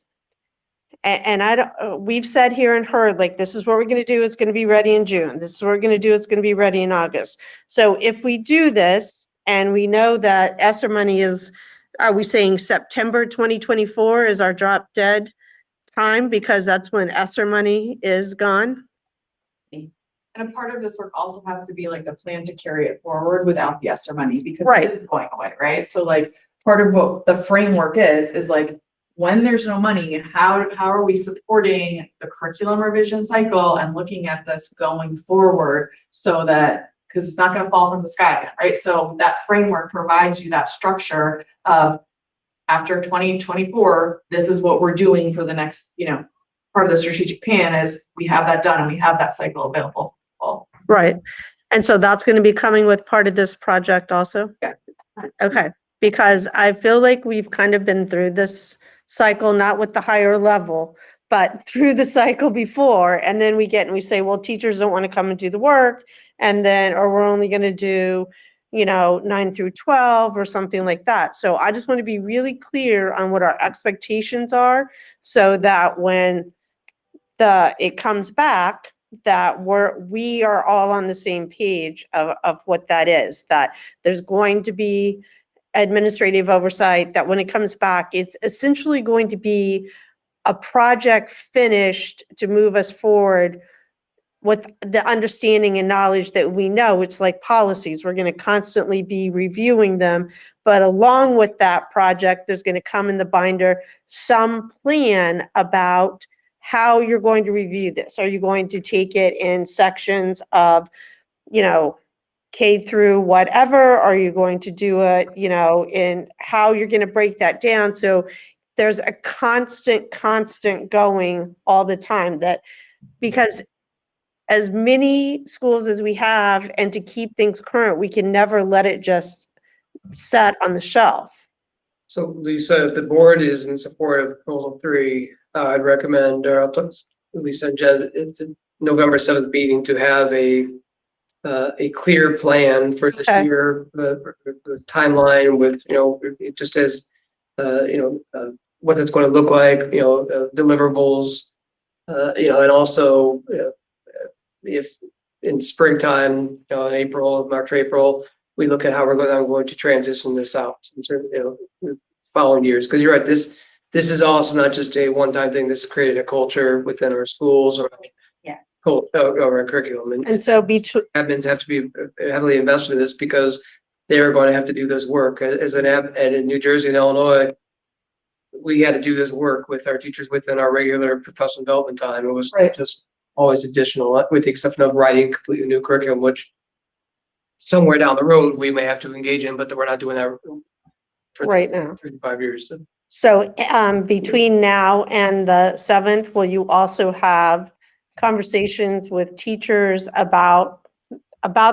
and I don't, we've said here and heard, like, this is what we're gonna do, it's gonna be ready in June. This is what we're gonna do, it's gonna be ready in August. So if we do this, and we know that ESSER money is, are we saying September 2024 is our drop dead time? Because that's when ESSER money is gone? And a part of this work also has to be like the plan to carry it forward without the ESSER money, because Right. it is going away, right? So like, part of what the framework is like, when there's no money, how are we supporting the curriculum revision cycle and looking at this going forward so that, because it's not gonna fall from the sky, right? So that framework provides you that structure of, after 2024, this is what we're doing for the next, part of the strategic plan is we have that done and we have that cycle available. Right. And so that's gonna be coming with part of this project also? Yeah. Okay, because I feel like we've kind of been through this cycle, not with the higher level, but through the cycle before, and then we get and we say, well, teachers don't want to come and do the work, and then, or we're only going to do, 9 through 12 or something like that. So I just want to be really clear on what our expectations are, so that when it comes back, that we are all on the same page of what that is, that there's going to be administrative oversight, that when it comes back, it's essentially going to be a project finished to move us forward with the understanding and knowledge that we know. It's like policies. We're going to constantly be reviewing them. But along with that project, there's going to come in the binder some plan about how you're going to review this. Are you going to take it in sections of, K through whatever? Are you going to do it, in how you're going to break that down? So there's a constant going all the time, that because as many schools as we have, and to keep things current, we can never let it just set on the shelf. So Lisa, if the board is in support of proposal 3, I'd recommend, or I'll talk to Lisa and Jen, it's a November 7th meeting, to have a clear plan for this Okay. year, the timeline with, just as, what it's going to look like, deliverables, and also, if in springtime, in April, March, April, we look at how we're going to transition this out in certain, following years. Because you're right, this is also not just a one-time thing. This has created a culture within our schools or our curriculum. And so admins have to be heavily invested in this, because they're going to have to do this work. As an and in New Jersey and Illinois, we had to do this work with our teachers within our regular professional development time. It was just always additional, with the exception of writing completely new curriculum, which somewhere down the road we may have to engage in, but we're not doing that for right now. 3 to 5 years. So between now and the 7th, will you also have conversations with teachers about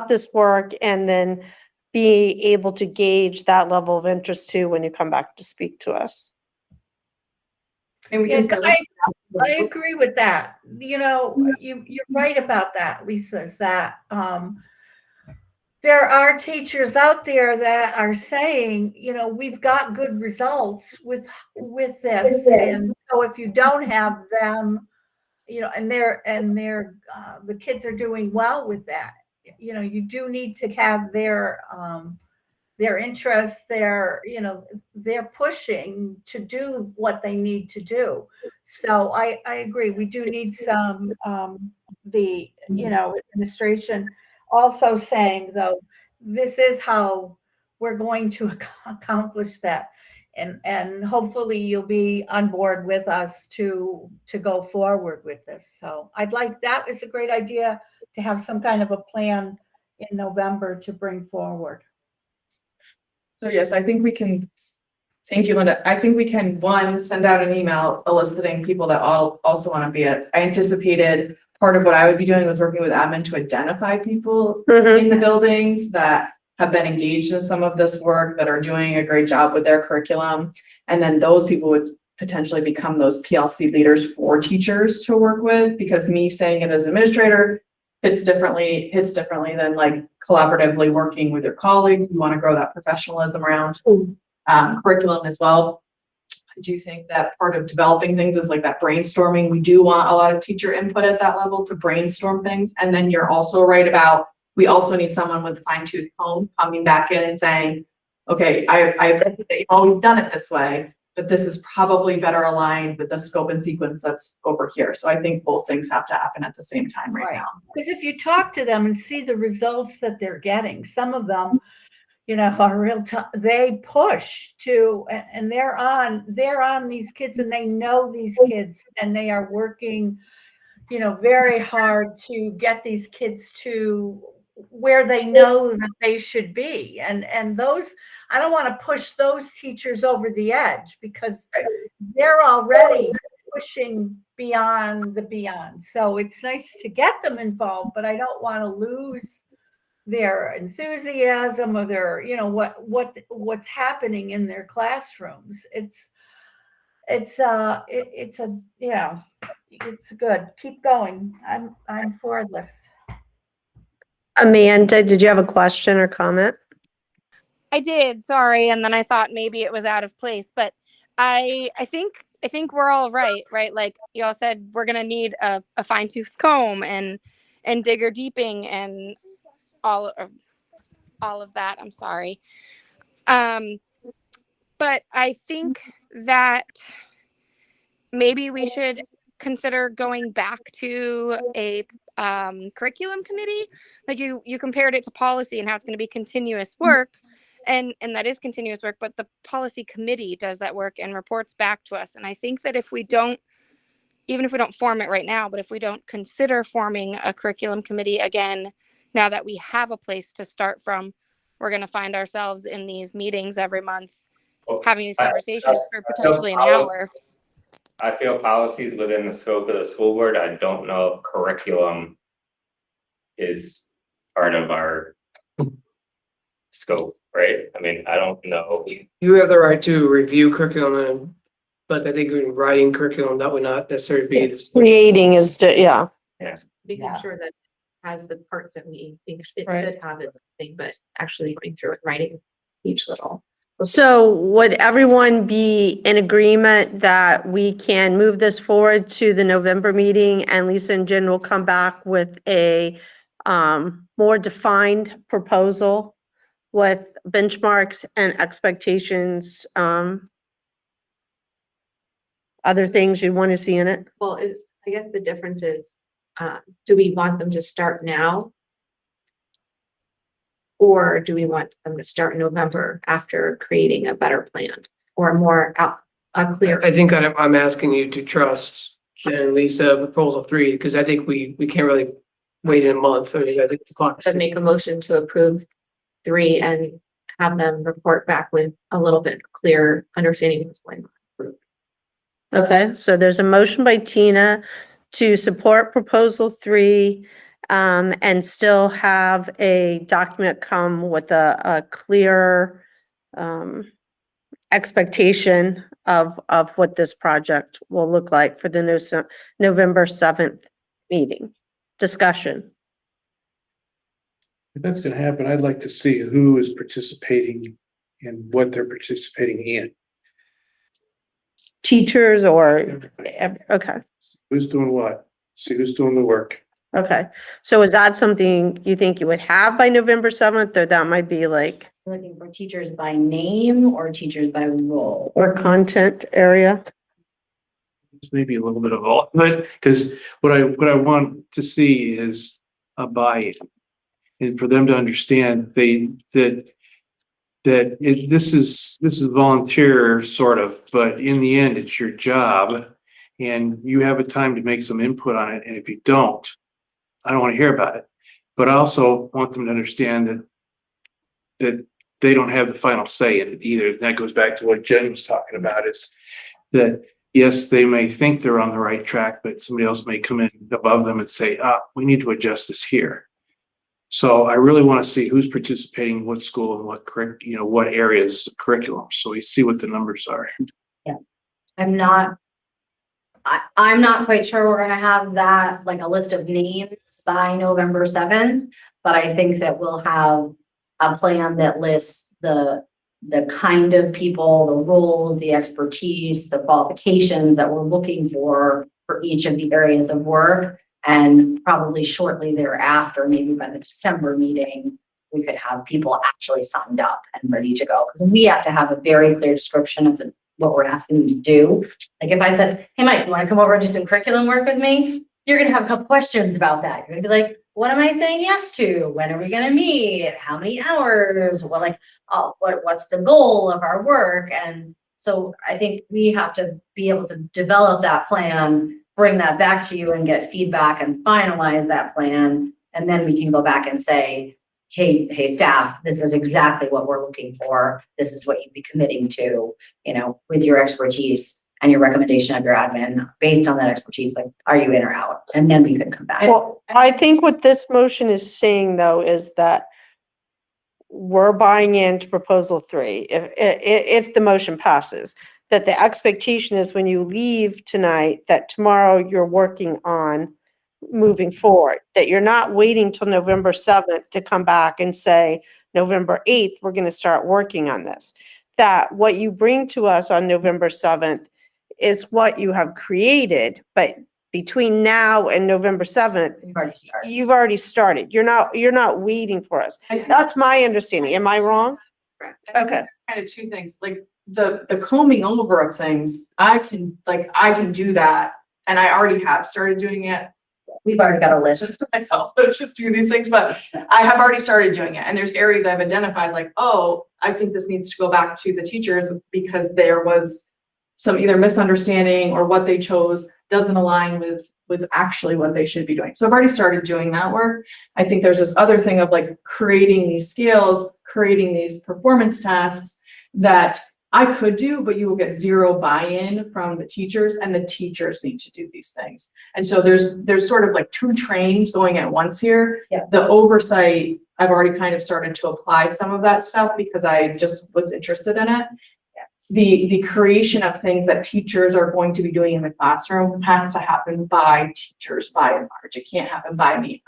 this work, and then be able to gauge that level of interest too when you come back to speak to us? And we Yes, can I agree with that. You're right about that, Lisa, is that there are teachers out there that are saying, we've got good results with this. And so if you don't have them, and the kids are doing well with that, you do need to have their interests, they're pushing to do what they need to do. So I agree. We do need some, administration also saying, though, this is how we're going to accomplish that. And hopefully you'll be on board with us to go forward with this. So that is a great idea, to have some kind of a plan in November to bring forward. So yes, I think we can, thank you, Linda. I think we can, one, send out an email eliciting people that also want to be it. I anticipated part of what I would be doing was working with admin to identify people in the buildings that have been engaged in some of this work, that are doing a great job with their curriculum. And then those people would potentially become those PLC leaders for teachers to work with, because me saying it as an administrator hits differently than like collaboratively working with your colleagues. We want to grow that professionalism around curriculum as well. I do think that part of developing things is like that brainstorming. We do want a lot of teacher input at that level to brainstorm things. And then you're also right about, we also need someone with a fine-tooth comb coming back in and saying, okay, I've always done it this way, but this is probably better aligned with the scope and sequence that's over here. So I think both things have to happen at the same time right now. Because if you talk to them and see the results that they're getting, some of them, you know, are real tough. They push to, and they're on these kids, and they know these kids, and they are working, you know, very hard to get these kids to where they know that they should be. And those, I don't want to push those teachers over the edge because they're already pushing beyond the beyond. So it's nice to get them involved, but I don't want to lose their enthusiasm or their, you know, what's happening in their classrooms. It's good. Keep going. I'm for this. Amanda, did you have a question or comment? I did, sorry, and then I thought maybe it was out of place, but I think we're all right? Like you all said, we're gonna need a fine-tooth comb and digger deeping and all of that. I'm sorry. But I think that maybe we should consider going back to a curriculum committee. Like you compared it to policy and how it's going to be continuous work, and that is continuous work, but the policy committee does that work and reports back to us. And I think that if we don't, even if we don't form it right now, but if we don't consider forming a curriculum committee again, now that we have a place to start from, we're going to find ourselves in these meetings every month having these conversations for potentially an hour. I feel policies within the scope of the school board. I don't know if curriculum is part of our scope, right? I mean, I don't know. You have the right to review curriculum, but I think in writing curriculum, that would not necessarily be the. Creating is, yeah. Making sure that it has the parts that we think it Right. should have is a thing, but actually going through and writing each little. So would everyone be in agreement that we can move this forward to the November meeting and Lisa and Jen will come back with a more defined proposal with benchmarks and expectations, other things you want to see in it? Well, I guess the difference is, do we want them to start now? Or do we want them to start in November after creating a better plan or more clear? I think I'm asking you to trust Jen and Lisa proposal 3, because I think we can't really wait in a month. I mean, I think the clock. To make a motion to approve 3 and have them report back with a little bit clearer understanding of what's going on. Okay, so there's a motion by Tina to support proposal 3, and still have a document come with a clear expectation of what this project will look like for the November 7th meeting discussion. If that's gonna happen, I'd like to see who is participating and what they're participating in. Teachers or, Everybody. okay, Who's doing what? See who's doing the work. okay. So is that something you think you would have by November 7th, or that might be like, Looking for teachers by name or teachers by role? or content area? It's maybe a little bit of all, but because what I want to see is a buy-in. And for them to understand this is volunteer sort of, but in the end, it's your job. And you have a time to make some input on it. And if you don't, I don't want to hear about it. But I also want them to understand that they don't have the final say in it either. And that goes back to what Jen was talking about, is that yes, they may think they're on the right track, but somebody else may come in above them and say, we need to adjust this here. So I really want to see who's participating, what school and what areas of curriculum. So we see what the numbers are. I'm not I'm not quite sure we're gonna have that, like a list of names by November 7th, but I think that we'll have a plan that lists the kind of people, the roles, the expertise, the qualifications that we're looking for each of the areas of work. And probably shortly thereafter, maybe by the December meeting, we could have people actually signed up and ready to go. Because we have to have a very clear description of what we're asking them to do. Like if I said, hey, Mike, you want to come over and do some curriculum work with me? You're going to have a couple questions about that. You're going to be like, what am I saying yes to? When are we going to meet? How many hours? Well, like, what's the goal of our work? And so I think we have to be able to develop that plan, bring that back to you and get feedback and finalize that plan. And then we can go back and say, hey, staff, this is exactly what we're looking for. This is what you'd be committing to, with your expertise and your recommendation of your admin based on that expertise. Like, are you in or out? And then we can come back. Well, I think what this motion is saying though, is that we're buying into proposal 3. If the motion passes, that the expectation is when you leave tonight, that tomorrow you're working on moving forward, that you're not waiting till November 7th to come back and say, November 8th, we're going to start working on this. That what you bring to us on November 7th is what you have created, but between now and November 7th, you've already started. You're not waiting for us. That's my understanding. Am I wrong? Okay. Kind of two things, like the combing over of things, I can do that. And I already have started doing it. We've already got a list. Just myself, just do these things, but I have already started doing it. And there's areas I've identified like, oh, I think this needs to go back to the teachers because there was some either misunderstanding or what they chose doesn't align with actually what they should be doing. So I've already started doing that work. I think there's this other thing of like creating these skills, creating these performance tasks that I could do, but you will get zero buy-in from the teachers, and the teachers need to do these things. And so there's sort of like two trains going at once here. Yeah. The oversight, I've already kind of started to apply some of that stuff because I just was interested in it. The creation of things that teachers are going to be doing in the classroom has to happen by teachers by and large. It can't happen by me.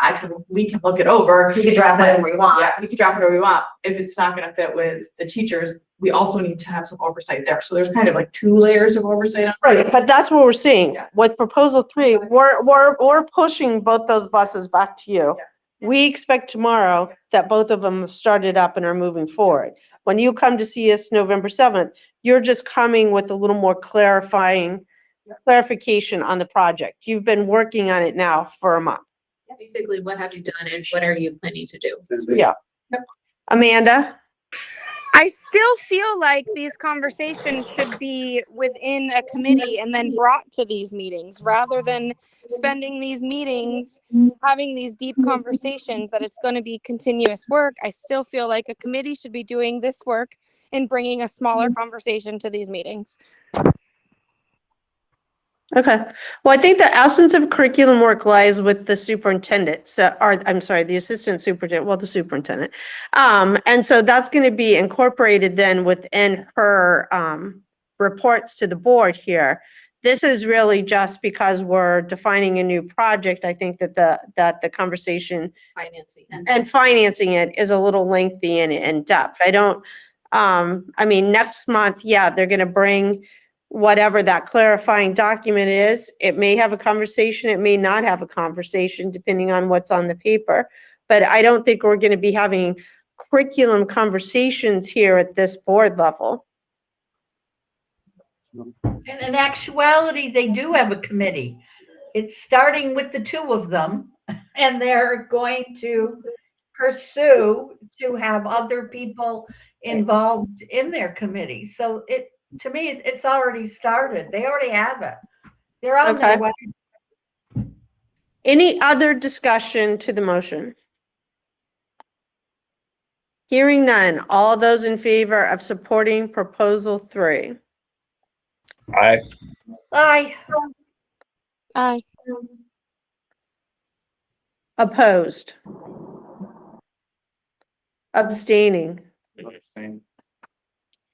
We can look it over. We can draft whatever we want. Yeah, we can draft whatever we want. If it's not going to fit with the teachers, we also need to have some oversight there. So there's kind of like two layers of oversight. Right, but that's what we're seeing. Yeah. With proposal 3, we're pushing both those buses back to you. Yeah. We expect tomorrow that both of them have started up and are moving forward. When you come to see us November 7th, you're just coming with a little more clarification on the project. You've been working on it now for a month. Basically, what have you done and what are you planning to do? Yeah. Amanda? I still feel like these conversations should be within a committee and then brought to these meetings rather than spending these meetings having these deep conversations that it's going to be continuous work. I still feel like a committee should be doing this work and bringing a smaller conversation to these meetings. Okay. Well, I think the essence of curriculum work lies with the superintendent. The assistant superintendent, the superintendent. And so that's going to be incorporated then within her reports to the board here. This is really just because we're defining a new project. I think that the conversation financing it is a little lengthy and in depth. Next month, they're going to bring whatever that clarifying document is. It may have a conversation, it may not have a conversation, depending on what's on the paper. But I don't think we're going to be having curriculum conversations here at this board level. And in actuality, they do have a committee. It's starting with the two of them, and they're going to pursue to have other people involved in their committee. So to me, it's already started. They already have it. They're on their way. Any other discussion to the motion? Hearing none. All those in favor of supporting proposal 3? Aye. Aye. Aye. Opposed? Abstaining?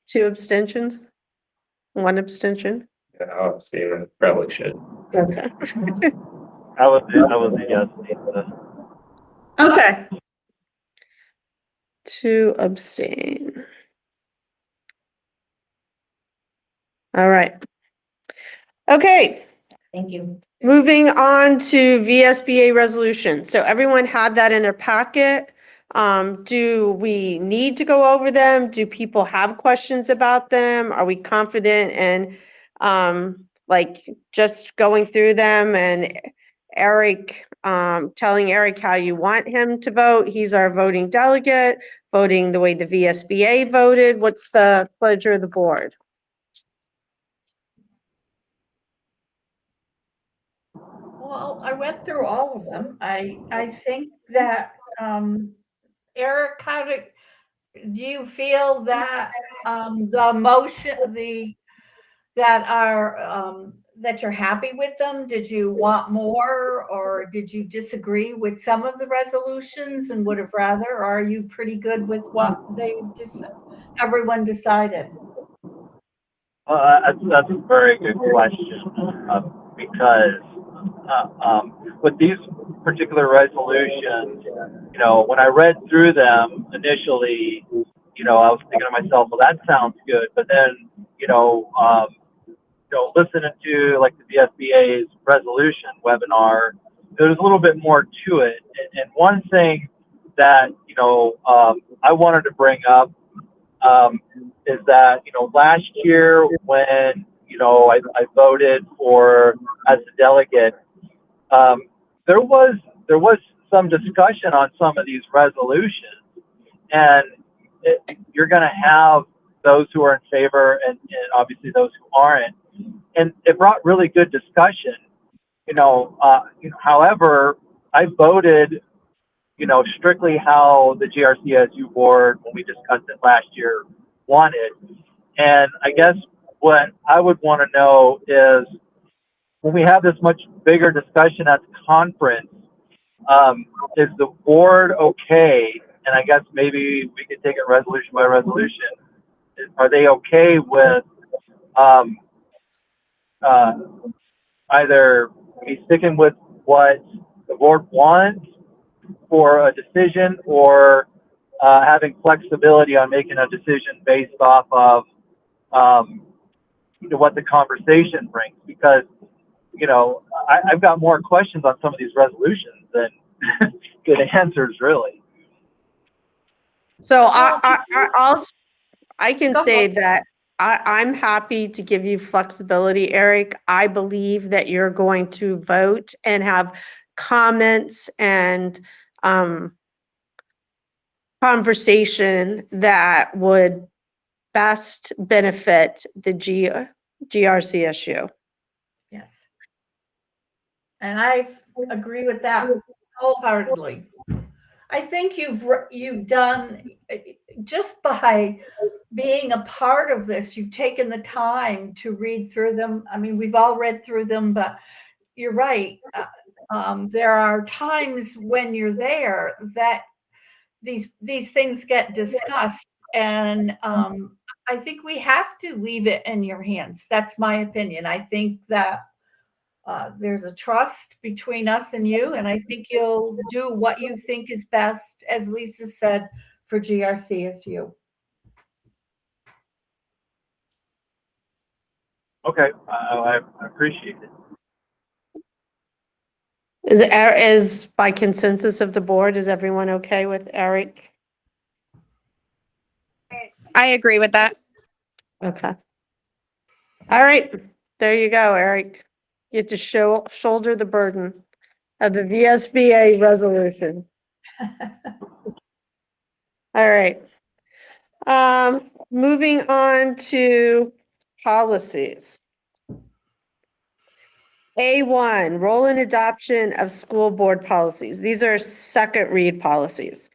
2 abstentions? 1 abstention? Yeah, I'll abstain, I probably should. Okay. I was a yes, Lisa. Okay. To abstain. All right. Okay, Thank you. moving on to VSBA resolution. So everyone had that in their packet. Do we need to go over them? Do people have questions about them? Are we confident in, like, just going through them and Eric, telling Eric how you want him to vote? He's our voting delegate, voting the way the VSBA voted. What's the pleasure of the board? Well, I went through all of them. I think that, Eric, do you feel that, the motion, that you're happy with them? Did you want more, or did you disagree with some of the resolutions and would have rather, or are you pretty good with what everyone decided? That's a very good question, because with these particular resolutions, when I read through them initially, I was thinking to myself, well, that sounds good. But then, listening to like the VSBA's resolution webinar, there's a little bit more to it. And one thing that, I wanted to bring up is that, last year when, I voted for as a delegate, there was some discussion on some of these resolutions, and you're going to have those who are in favor and obviously those who aren't, and it brought really good discussion. However, I voted, strictly how the GRCSU board, when we discussed it last year, wanted. And I guess what I would want to know is, when we have this much bigger discussion at the conference, is the board okay? And I guess maybe we could take it resolution by resolution. Are they okay with either me sticking with what the board wants for a decision, or having flexibility on making a decision based off of what the conversation brings? Because I've got more questions on some of these resolutions than good answers, really. So I can Go say ahead. that I'm happy to give you flexibility, Eric. I believe that you're going to vote and have comments and conversation that would best benefit the GRCSU. Yes. And I agree with that wholeheartedly. I think you've done, just by being a part of this, you've taken the time to read through them. I mean, we've all read through them, but you're right. There are times when you're there that these things get discussed, and I think we have to leave it in your hands. That's my opinion. I think that there's a trust between us and you, and I think you'll do what you think is best, as Lisa said, for GRCSU. Okay, I appreciate it. Is by consensus of the board, is everyone okay with Eric? I agree with that. Okay. All right, there you go, Eric. You get to shoulder the burden of the VSBA resolution. All right. Moving on to policies. A1, role and adoption of school board policies. These are second read policies.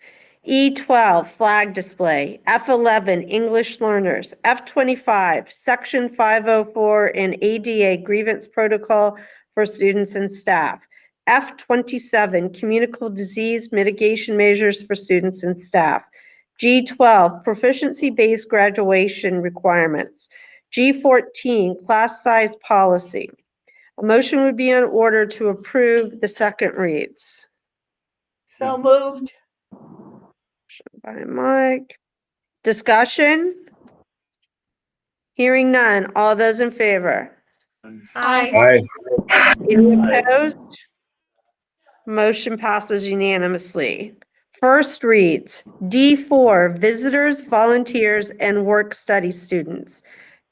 E12, flag display. F11, English learners. F25, Section 504 and ADA grievance protocol for students and staff. F27, communicable disease mitigation measures for students and staff. G12, proficiency-based graduation requirements. G14, class size policy. A motion would be in order to approve the second reads. So moved. By Mike. Discussion? Hearing none. All those in favor? Aye. Any opposed? Motion passes unanimously. First reads D4, visitors, volunteers, and work study students.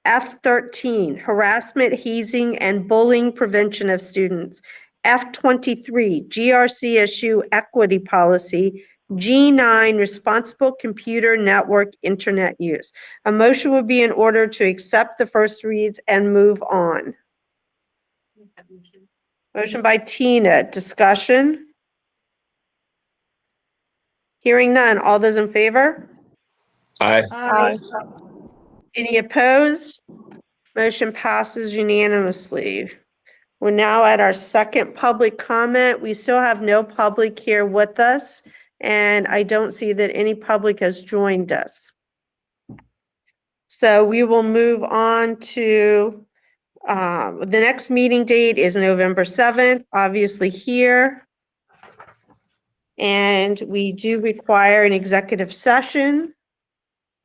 F13, harassment, hazing, and bullying prevention of students. F23, GRCSU equity policy. G9, responsible computer network internet use. A motion would be in order to accept the first reads and move on. Motion by Tina, discussion? Hearing none. All those in favor? Aye. Aye. Any opposed? Motion passes unanimously. We're now at our second public comment. We still have no public here with us, and I don't see that any public has joined us. So we will move on to, the next meeting date is November 7th, obviously here. And we do require an executive session.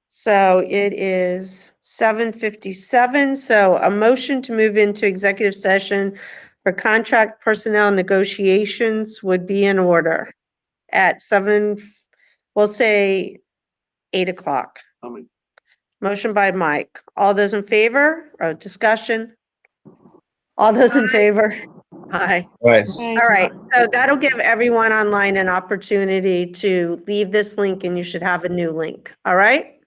So it is 7:57. So a motion to move into executive session for contract personnel negotiations would be in order at 7, we'll say 8 o'clock. Motion by Mike. All those in favor? Or discussion? All those in favor? Aye. Aye. All right, so that'll give everyone online an opportunity to leave this link and you should have a new link, all right?